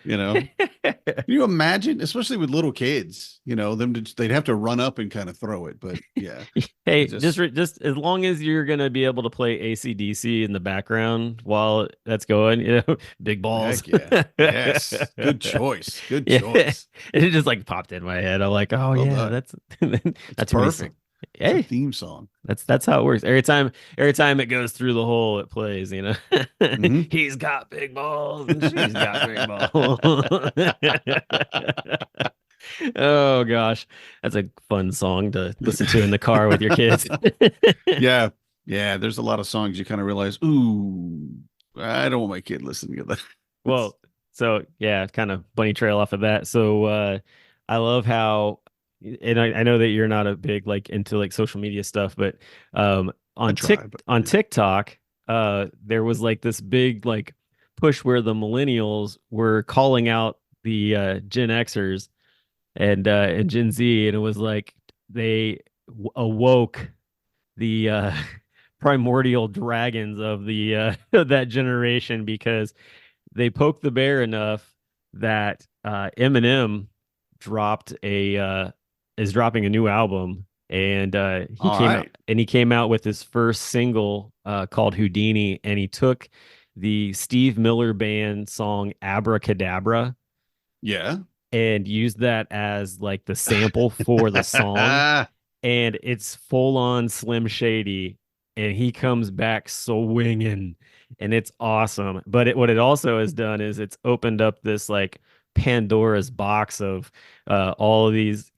[SPEAKER 2] Can you imagine, especially with little kids, they'd have to run up and kind of throw it. But yeah,
[SPEAKER 1] Hey,
[SPEAKER 2] it
[SPEAKER 1] just
[SPEAKER 2] just
[SPEAKER 1] just as long as you're gonna be able to play AC/DC in the background while that's going, big balls.
[SPEAKER 2] heck yeah. Yes. Good choice. Good
[SPEAKER 1] Yeah,
[SPEAKER 2] choice.
[SPEAKER 1] it just like popped in my head. I'm like, oh
[SPEAKER 2] Well
[SPEAKER 1] yeah,
[SPEAKER 2] done.
[SPEAKER 1] that's
[SPEAKER 2] It's
[SPEAKER 1] that's gonna be so.
[SPEAKER 2] perfect. It's a
[SPEAKER 1] Hey,
[SPEAKER 2] theme song.
[SPEAKER 1] that's how it works. Every time it goes through the hole, it plays.
[SPEAKER 2] Hmm.
[SPEAKER 1] He's got big balls and she's got big balls. Oh gosh, that's a fun song to listen to in the car with your kids.
[SPEAKER 2] Yeah. Yeah. There's a lot of songs you kind of realize, ooh, I don't want my kid listening to that.
[SPEAKER 1] Well, So yeah, kind of bunny trail off of that. So I love how, and I know that you're not a big like into like social media stuff, but
[SPEAKER 2] I try, but
[SPEAKER 1] on TikTok, there was like this big like push where the millennials were calling out the Gen Xers and Gen Z, and it was like they awoke the primordial dragons of the that generation because they poked the bear enough that Eminem dropped a is dropping a new album, and
[SPEAKER 2] all right.
[SPEAKER 1] he came out with his first single called Houdini, and he took the Steve Miller Band song Abracadabra
[SPEAKER 2] Yeah.
[SPEAKER 1] and used that as like the sample for the song, and it's full on Slim Shady, and he comes back swinging, and it's awesome. But what it also has done is it's opened up this like Pandora's box of all of these,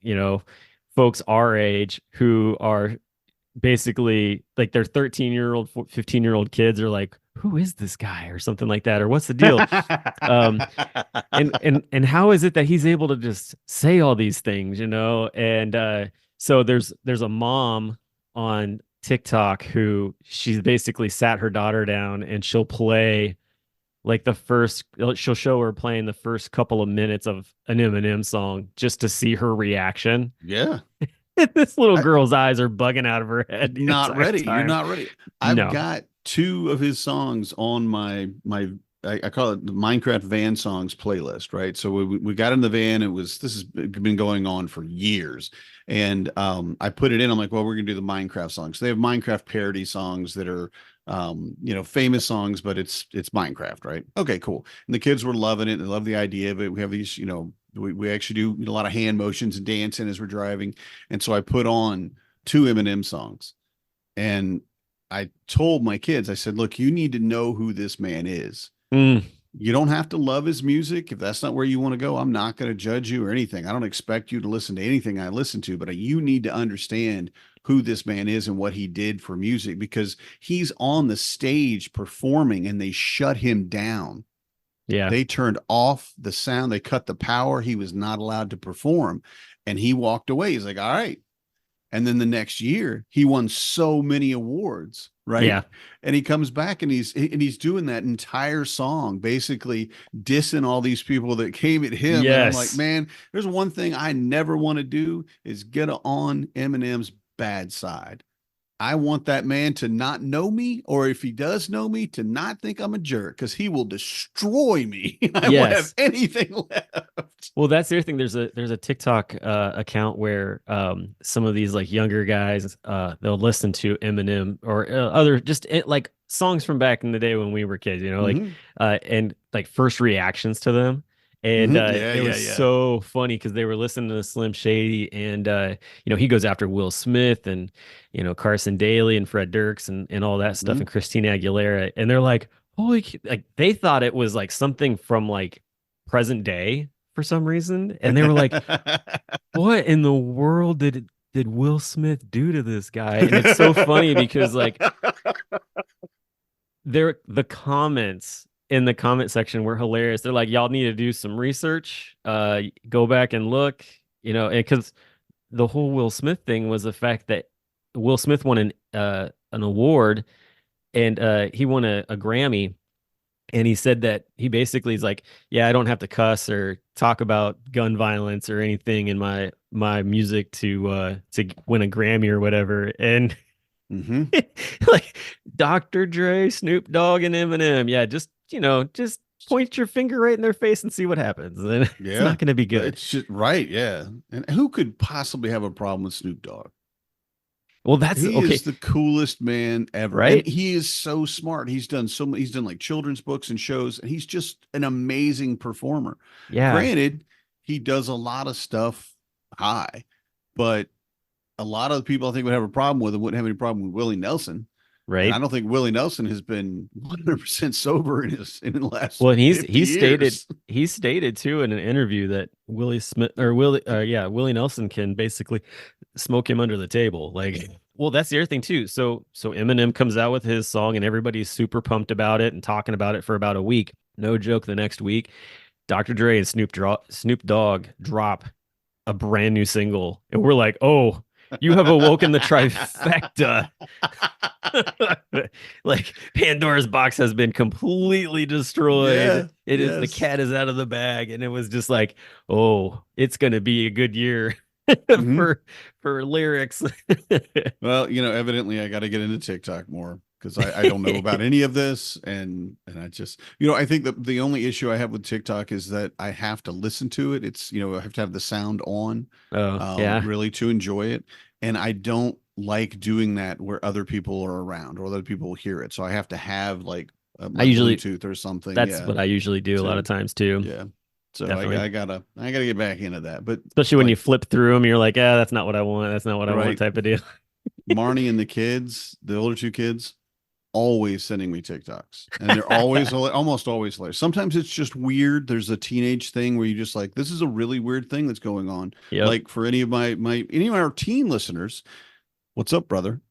[SPEAKER 1] folks our age who are basically like their 13-year-old, 15-year-old kids are like, who is this guy or something like that, or what's the deal? um, and how is it that he's able to just say all these things, and so there's a mom on TikTok who she's basically sat her daughter down and she'll play like she'll show her playing the first couple of minutes of an Eminem song just to see her reaction.
[SPEAKER 2] Yeah.
[SPEAKER 1] This little girl's eyes are bugging out of her head.
[SPEAKER 2] Not ready. You're not ready. I've
[SPEAKER 1] No.
[SPEAKER 2] got 2 of his songs on my I call it the Minecraft van songs playlist, right? So we got in the van. This has been going on for years. And I put it in. I'm like, well, we're gonna do the Minecraft songs. So they have Minecraft parody songs that are famous songs, but it's Minecraft, right? Okay, cool. And the kids were loving it. They love the idea of it. We have these, we actually do a lot of hand motions and dancing as we're driving. And so I put on 2 Eminem songs, and I told my kids, I said, look, you need to know who this man is. You don't have to love his music. If that's not where you want to go, I'm not going to judge you or anything. I don't expect you to listen to anything I listen to, but you need to understand who this man is and what he did for music, because he's on the stage performing and they shut him down.
[SPEAKER 1] Yeah.
[SPEAKER 2] They turned off the sound. They cut the power. He was not allowed to perform, and he walked away. He's like, all right. And then the next year he won so many awards, right?
[SPEAKER 1] Yeah.
[SPEAKER 2] And he comes back and he's doing that entire song, basically dissing all these people that came at him.
[SPEAKER 1] Yes.
[SPEAKER 2] And I'm like, man, there's one thing I never want to do is get on Eminem's bad side. I want that man to not know me, or if he does know me, to not think I'm a jerk, because he will destroy me. I won't have anything left.
[SPEAKER 1] Well, that's the other thing. There's a TikTok account where some of these like younger guys they'll listen to Eminem or other just like songs from back in the day when we were kids, and like first reactions to them. And it was so funny because they were listening to Slim Shady, and he goes after Will Smith and Carson Daly and Fred Durst and all that stuff, and Christina Aguilera, and they're like, holy, like they thought it was like something from like present day for some reason, and they were like, what in the world did Will Smith do to this guy? And it's so funny because like the comments in the comment section were hilarious. They're like, y'all need to do some research, go back and look, because the whole Will Smith thing was the fact that Will Smith won an award, and he won a Grammy, and he said that he basically is like, yeah, I don't have to cuss or talk about gun violence or anything in my music to win a Grammy or whatever. And like Dr. Dre, Snoop Dogg, and Eminem, yeah, just point your finger right in their face and see what happens. And it's not going to be good.
[SPEAKER 2] It's just right, yeah. And who could possibly have a problem with Snoop Dogg?
[SPEAKER 1] Well, he
[SPEAKER 2] is the coolest man ever.
[SPEAKER 1] Right?
[SPEAKER 2] And he is so smart. He's done like children's books and shows, and he's just an amazing performer.
[SPEAKER 1] Yeah.
[SPEAKER 2] Granted, he does a lot of stuff high, but a lot of the people I think would have a problem with him wouldn't have any problem with Willie Nelson.
[SPEAKER 1] Right.
[SPEAKER 2] And I don't think Willie Nelson has been 100% sober in the last.
[SPEAKER 1] Well, and he
[SPEAKER 2] he
[SPEAKER 1] stated too in an interview that Willie Nelson can basically smoke him under the table. Like, well, that's the other thing too. So Eminem comes out with his song, and everybody's super pumped about it and talking about it for about a week. No joke, the next week, Dr. Dre and Snoop Dogg drop a brand new single, and we're like, oh, you have awoken the trifecta. Like Pandora's box has been completely destroyed.
[SPEAKER 2] Yeah,
[SPEAKER 1] It is, the
[SPEAKER 2] yes.
[SPEAKER 1] cat is out of the bag, and it was just like, oh, it's gonna be a good year
[SPEAKER 2] Mhm.
[SPEAKER 1] for lyrics.
[SPEAKER 2] Well, evidently I got to get into TikTok more because I don't know about any of this. And I just, I think that the only issue I have with TikTok is that I have to listen to it. It's, I have to have the sound on,
[SPEAKER 1] Oh, yeah.
[SPEAKER 2] really to enjoy it. And I don't like doing that where other people are around or other people hear it. So I have to have like
[SPEAKER 1] I
[SPEAKER 2] my
[SPEAKER 1] usually
[SPEAKER 2] Bluetooth or something.
[SPEAKER 1] That's
[SPEAKER 2] Yeah.
[SPEAKER 1] what I usually do a lot of
[SPEAKER 2] To,
[SPEAKER 1] times too.
[SPEAKER 2] yeah. So
[SPEAKER 1] Definitely.
[SPEAKER 2] I gotta get back into that. But
[SPEAKER 1] Especially when
[SPEAKER 2] like,
[SPEAKER 1] you flip through them, you're like, ah, that's not what I want. That's not what I want
[SPEAKER 2] right.
[SPEAKER 1] type of deal.
[SPEAKER 2] Marnie and the kids, the older two kids, always sending me TikToks, and they're always almost always hilarious. Sometimes it's just weird. There's a teenage thing where you just like, this is a really weird thing that's going on.
[SPEAKER 1] Yep.
[SPEAKER 2] Like for any of our teen listeners, what's up, brother?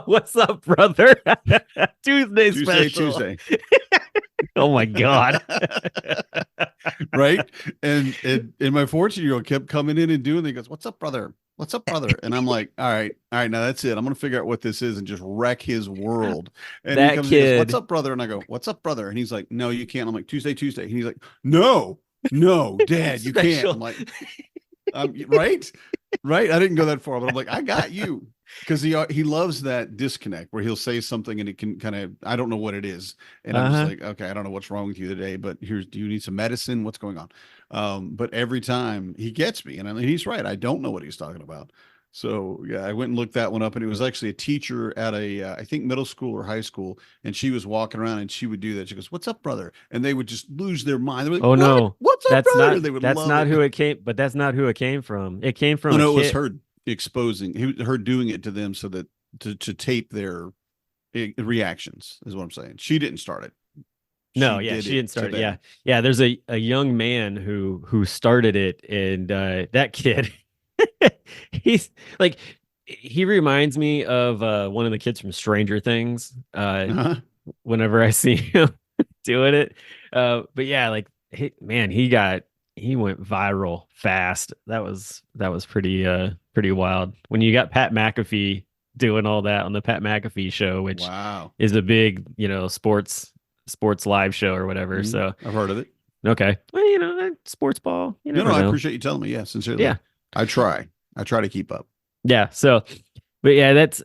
[SPEAKER 1] What's up, brother? Tuesday special.
[SPEAKER 2] Tuesday.
[SPEAKER 1] Oh my God.
[SPEAKER 2] Right. And my 14-year-old kept coming in and doing it. He goes, what's up, brother? What's up, brother? And I'm like, all right, now that's it. I'm gonna figure out what this is and just wreck his world. And
[SPEAKER 1] That
[SPEAKER 2] he comes in and goes,
[SPEAKER 1] kid.
[SPEAKER 2] what's up, brother? And I go, what's up, brother? And he's like, no, you can't. I'm like, Tuesday. And he's like, no, Dad, you can't. I'm like, right. I didn't go that far, but I'm like, I got you. Because he loves that disconnect where he'll say something and it can kind of, I don't know what it is. And I'm just like, okay, I don't know what's wrong with you today, but do you need some medicine? What's going on? But every time he gets me, and he's right. I don't know what he's talking about. So yeah, I went and looked that one up, and it was actually a teacher at I think middle school or high school, and she was walking around and she would do that. She goes, "What's up, brother?" And they would just lose their mind. They were like,
[SPEAKER 1] Oh no,
[SPEAKER 2] what's up,
[SPEAKER 1] that's
[SPEAKER 2] brother?
[SPEAKER 1] not
[SPEAKER 2] They would
[SPEAKER 1] that's
[SPEAKER 2] love
[SPEAKER 1] not
[SPEAKER 2] it.
[SPEAKER 1] who it came, but that's not who it came from. It came from
[SPEAKER 2] No,
[SPEAKER 1] a
[SPEAKER 2] it was
[SPEAKER 1] kid.
[SPEAKER 2] her exposing, her doing it to them so that to tape their reactions is what I'm saying. She didn't start it.
[SPEAKER 1] No, yeah, she didn't start it. Yeah. There's a young man who started it, and that kid, he's like, he reminds me of one of the kids from Stranger Things. Whenever I see him doing it, but yeah, like, he went viral fast. That was pretty wild. When you got Pat McAfee doing all that on the Pat McAfee show, which
[SPEAKER 2] wow,
[SPEAKER 1] is a big, sports live show or whatever.
[SPEAKER 2] Mm-hmm.
[SPEAKER 1] So
[SPEAKER 2] I've heard of it.
[SPEAKER 1] Okay. Well, sports ball. You never
[SPEAKER 2] No, I
[SPEAKER 1] know.
[SPEAKER 2] appreciate you telling me. Yeah, sincerely.
[SPEAKER 1] Yeah.
[SPEAKER 2] I try to keep up.
[SPEAKER 1] Yeah. So, but yeah, that's,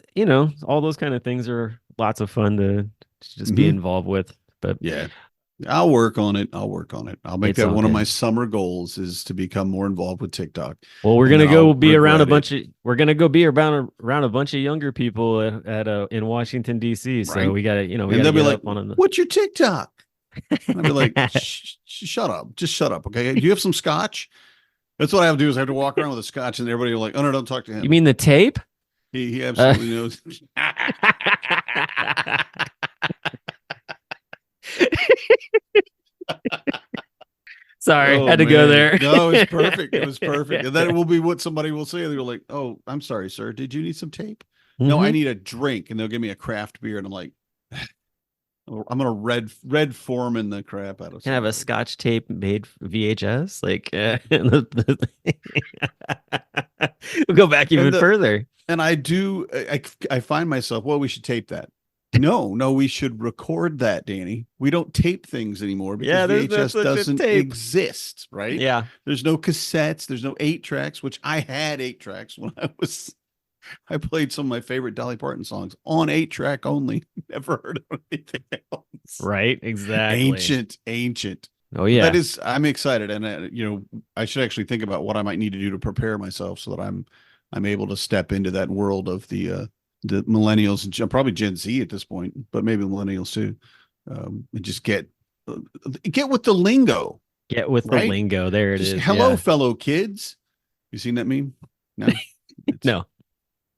[SPEAKER 1] all those kind of things are lots of fun to just be involved with. But
[SPEAKER 2] yeah, I'll work on it. I'll make that one of my summer goals is to become more involved with TikTok.
[SPEAKER 1] Well, we're gonna go be around a bunch of around a bunch of younger people at in Washington D.C. So right. We gotta, we gotta be like,
[SPEAKER 2] "What's your TikTok?" And I'll be like, "Shut up, just shut up, okay? Do you have some scotch?" That's what I have to do is I have to walk around with a scotch, and everybody will like, "Oh no, don't talk to him."
[SPEAKER 1] You mean the tape?
[SPEAKER 2] He absolutely knows.
[SPEAKER 1] Sorry, had to go there.
[SPEAKER 2] No, it's perfect. It was perfect. And then it will be what somebody will say. They're like, "Oh, I'm sorry, sir. Did you need some tape?" No, I need a drink. And they'll give me a craft beer. And I'm like, I'm gonna red Foreman the crap out of.
[SPEAKER 1] Can I have a Scotch tape made VHS? Like, we'll go back even further.
[SPEAKER 2] And I find myself, well, we should tape that. No, we should record that, Danny. We don't tape things anymore because VHS doesn't exist, right?
[SPEAKER 1] Yeah.
[SPEAKER 2] There's no cassettes. There's no 8-tracks, which I had 8-tracks when I played some of my favorite Dolly Parton songs on 8-track only. Never heard of anything else.
[SPEAKER 1] Right. Exactly.
[SPEAKER 2] Ancient.
[SPEAKER 1] Oh yeah.
[SPEAKER 2] I'm excited. And, I should actually think about what I might need to do to prepare myself so that I'm able to step into that world of the millennials and probably Gen Z at this point, but maybe millennials too. And just get with the lingo.
[SPEAKER 1] Get with the lingo. There it is.
[SPEAKER 2] Hello, fellow kids. You seen that meme? No.
[SPEAKER 1] No.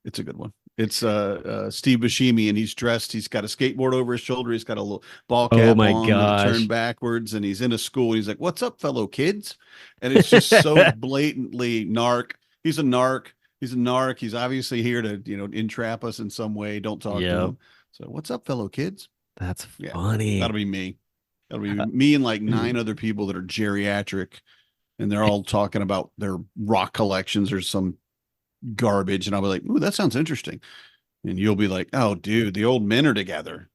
[SPEAKER 2] It's a good one. It's Steve Buscemi, and he's dressed. He's got a skateboard over his shoulder. He's got a little ball cap on, turned backwards, and he's in a school. And he's like, "What's up, fellow kids?" And it's just so blatantly narc. He's a narc. He's obviously here to, entrap us in some way. Don't talk to him. So, what's up, fellow kids?
[SPEAKER 1] That's funny.
[SPEAKER 2] That'll be me. That'll be me and like 9 other people that are geriatric, and they're all talking about their rock collections or some garbage. And I'll be like, ooh, that sounds interesting. And you'll be like, oh, dude, the old men are together.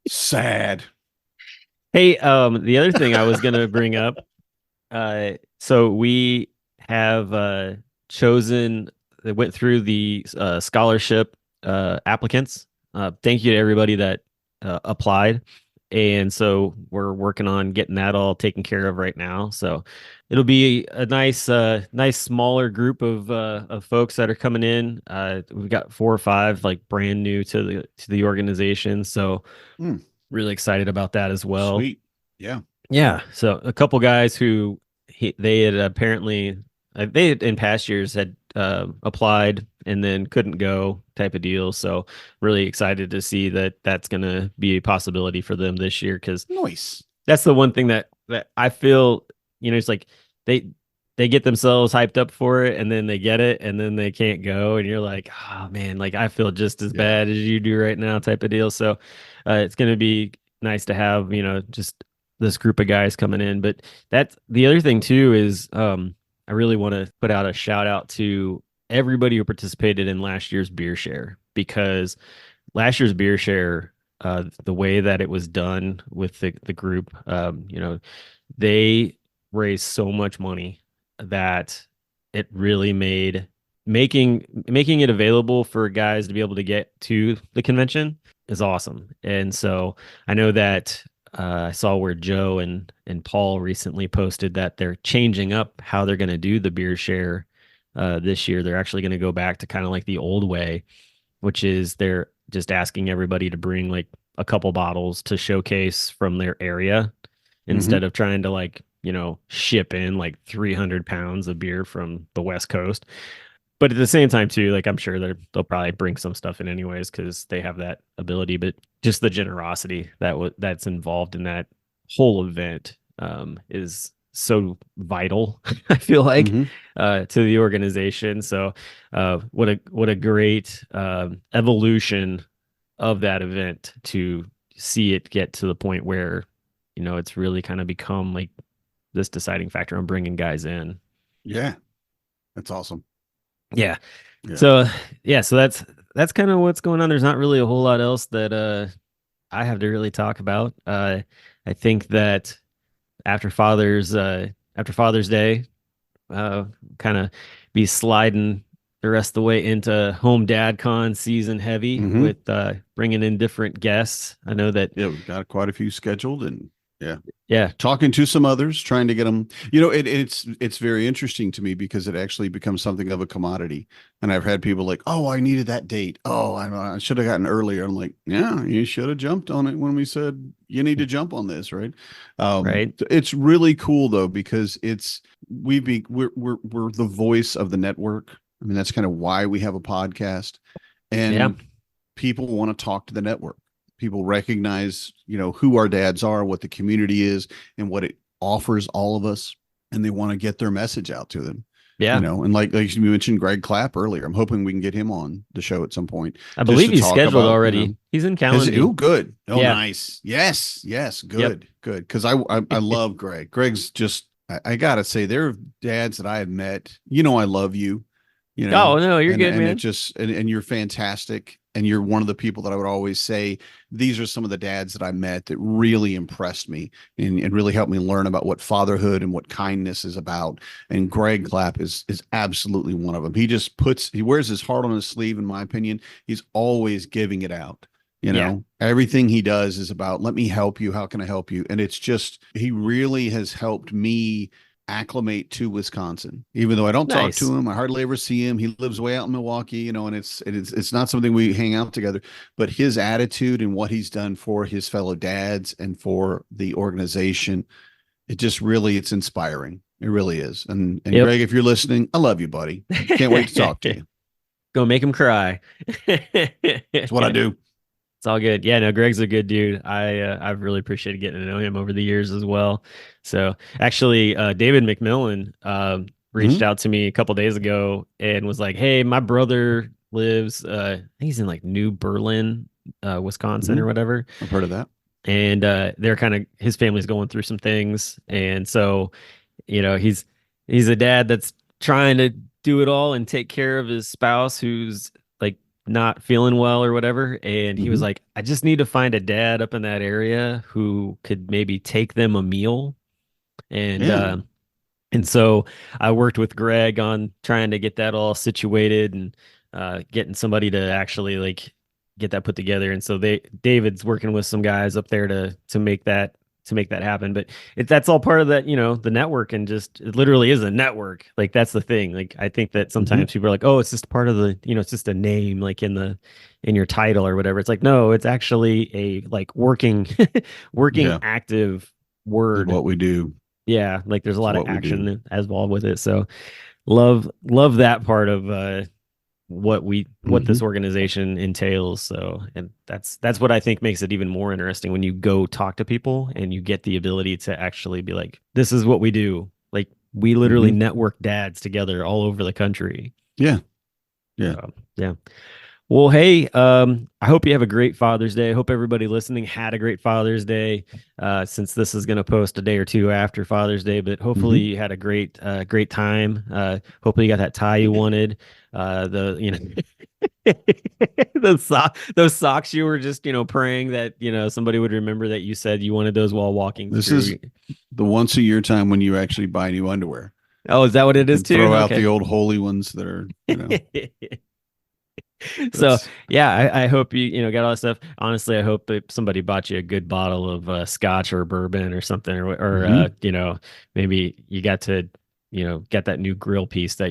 [SPEAKER 2] Sad.
[SPEAKER 1] Hey, the other thing I was gonna bring up, so we have chosen, went through the scholarship applicants. Thank you to everybody that applied. And so we're working on getting that all taken care of right now. So it'll be a nice smaller group of folks that are coming in. We've got 4 or 5 like brand new to the organization. So really excited about that as well.
[SPEAKER 2] Sweet. Yeah.
[SPEAKER 1] Yeah. So a couple guys who they had apparently they had, in past years had applied and then couldn't go type of deal. So really excited to see that that's going to be a possibility for them this year, because
[SPEAKER 2] Nice.
[SPEAKER 1] that's the one thing that I feel, it's like they get themselves hyped up for it and then they get it and then they can't go, and you're like, oh man, like I feel just as bad as you do right now type of deal. So it's going to be nice to have, just this group of guys coming in. But that's the other thing too is I really want to put out a shout out to everybody who participated in last year's beer share, because last year's beer share, the way that it was done with the group, they raised so much money that it really made making it available for guys to be able to get to the convention is awesome. And so I know that I saw where Joe and Paul recently posted that they're changing up how they're going to do the beer share this year. They're actually going to go back to kind of like the old way, which is they're just asking everybody to bring like a couple bottles to showcase from their area instead of trying to like, ship in like 300 pounds of beer from the West Coast. But at the same time too, like I'm sure they'll probably bring some stuff in anyways because they have that ability. But just the generosity that's involved in that whole event is so vital. I feel like to the organization. So what a great evolution of that event to see it get to the point where it's really kind of become like this deciding factor on bringing guys in.
[SPEAKER 2] Yeah, that's awesome.
[SPEAKER 1] Yeah. So that's kind of what's going on. There's not really a whole lot else that I have to really talk about. I think that after Father's Day, kind of be sliding the rest of the way into Home Dad Con season heavy with bringing in different guests. I know that
[SPEAKER 2] we've got quite a few scheduled, and
[SPEAKER 1] yeah,
[SPEAKER 2] talking to some others, trying to get them. It's very interesting to me because it actually becomes something of a commodity. And I've had people like, "Oh, I needed that date. Oh, I should have gotten earlier." I'm like, "Yeah, you should have jumped on it when we said you need to jump on this, right?"
[SPEAKER 1] Right.
[SPEAKER 2] It's really cool though because we're the voice of the network. I mean, that's kind of why we have a podcast, and people want to talk to the network. People recognize, who our dads are, what the community is, and what it offers all of us, and they want to get their message out to them.
[SPEAKER 1] Yeah,
[SPEAKER 2] and like you mentioned, Greg Clapp earlier. I'm hoping we can get him on the show at some point.
[SPEAKER 1] I believe he's scheduled already. He's in calendar.
[SPEAKER 2] Oh, good. Oh, nice. Yes. Good. Good. Because I love Greg. Greg's just I gotta say, there are dads that I have met. I love you.
[SPEAKER 1] Oh no, you're good, man.
[SPEAKER 2] It just and you're fantastic. And you're one of the people that I would always say, these are some of the dads that I met that really impressed me and really helped me learn about what fatherhood and what kindness is about. And Greg Clapp is absolutely one of them. He wears his heart on his sleeve, in my opinion. He's always giving it out. Everything he does is about, let me help you. How can I help you? And it's just, he really has helped me acclimate to Wisconsin, even though I don't talk to him. I hardly ever see him. He lives way out in Milwaukee, and it's not something we hang out together, but his attitude and what he's done for his fellow dads and for the organization, it's inspiring. It really is. And Greg, if you're listening, I love you, buddy. Can't wait to talk to you.
[SPEAKER 1] Go make him cry.
[SPEAKER 2] That's what I do.
[SPEAKER 1] It's all good. Yeah, no, Greg's a good dude. I've really appreciated getting to know him over the years as well. So actually, David McMillan reached out to me a couple days ago and was like, "Hey, my brother lives. I think he's in like New Berlin, Wisconsin or whatever."
[SPEAKER 2] I've heard of that.
[SPEAKER 1] and they're kind of, his family's going through some things, and so he's a dad that's trying to do it all and take care of his spouse who's like not feeling well or whatever. And he was like, I just need to find a dad up in that area who could maybe take them a meal. And and so I worked with Greg on trying to get that all situated and getting somebody to actually like get that put together. And so David's working with some guys up there to make that happen. But that's all part of that, the network, and just it literally is a network. Like that's the thing. Like I think that sometimes people are like, oh, it's just part of the, it's just a name like in your title or whatever. It's like, no, it's actually a like working active word.
[SPEAKER 2] What we do.
[SPEAKER 1] Yeah, like there's a lot of action as involved with it. So love that part of what this organization entails. So, and that's what I think makes it even more interesting when you go talk to people and you get the ability to actually be like, this is what we do. Like we literally network dads together all over the country.
[SPEAKER 2] Yeah.
[SPEAKER 1] Yeah. Well, hey, I hope you have a great Father's Day. I hope everybody listening had a great Father's Day, since this is going to post a day or two after Father's Day, but hopefully you had a great time. Hopefully you got that tie you wanted. Those socks you were just, praying that, somebody would remember that you said you wanted those while walking.
[SPEAKER 2] This is the once a year time when you actually buy new underwear.
[SPEAKER 1] Oh, is that what it is too?
[SPEAKER 2] Throw out the old holy ones that are,
[SPEAKER 1] So yeah, I hope you got all that stuff. Honestly, I hope that somebody bought you a good bottle of scotch or bourbon or something, or maybe you got to get that new grill piece that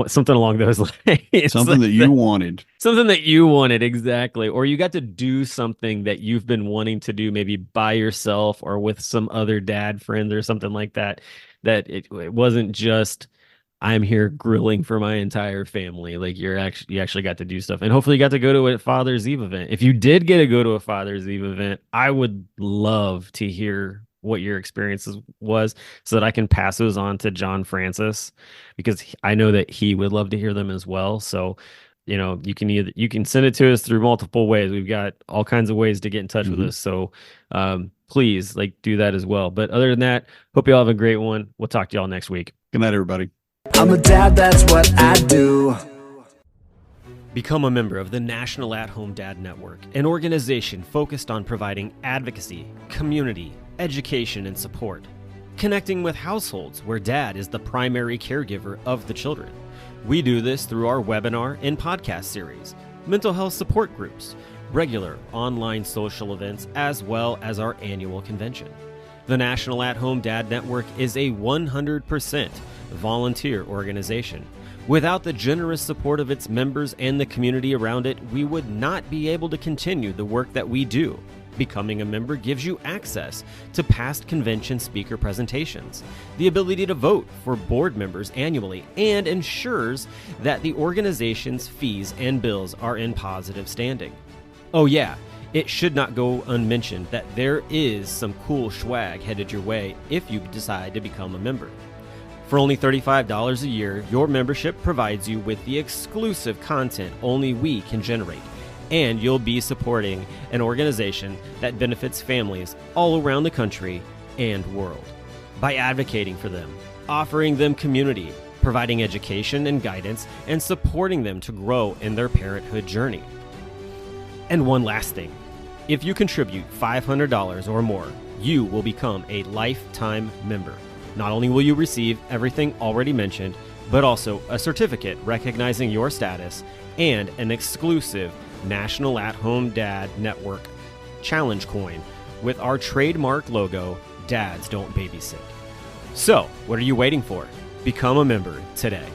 [SPEAKER 1] something along those lines.
[SPEAKER 2] Something that you wanted.
[SPEAKER 1] Something that you wanted, exactly. Or you got to do something that you've been wanting to do, maybe by yourself or with some other dad friends or something like that. That it wasn't just, I'm here grilling for my entire family. Like you actually got to do stuff, and hopefully you got to go to a Father's Eve event. If you did get to go to a Father's Eve event, I would love to hear what your experiences was so that I can pass those on to John Francis, because I know that he would love to hear them as well. So, you can send it to us through multiple ways. We've got all kinds of ways to get in touch with us. So, please do that as well. But other than that, hope you all have a great one. We'll talk to y'all next week.
[SPEAKER 2] Good night, everybody.
[SPEAKER 3] I'm a dad, that's what I do.
[SPEAKER 1] Become a member of the National At-Home Dad Network, an organization focused on providing advocacy, community, education, and support, connecting with households where dad is the primary caregiver of the children. We do this through our webinar and podcast series, mental health support groups, regular online social events, as well as our annual convention. The National At-Home Dad Network is a 100% volunteer organization. Without the generous support of its members and the community around it, we would not be able to continue the work that we do. Becoming a member gives you access to past convention speaker presentations, the ability to vote for board members annually, and ensures that the organization's fees and bills are in positive standing. Oh yeah, it should not go unmentioned that there is some cool swag headed your way if you decide to become a member. For only $35 a year, your membership provides you with the exclusive content only we can generate, and you'll be supporting an organization that benefits families all around the country and world. By advocating for them, offering them community, providing education and guidance, and supporting them to grow in their parenthood journey. And one last thing, if you contribute $500 or more, you will become a lifetime member. Not only will you receive everything already mentioned, but also a certificate recognizing your status and an exclusive National At-Home Dad Network challenge coin with our trademark logo, Dads Don't Babysit. So, what are you waiting for? Become a member today.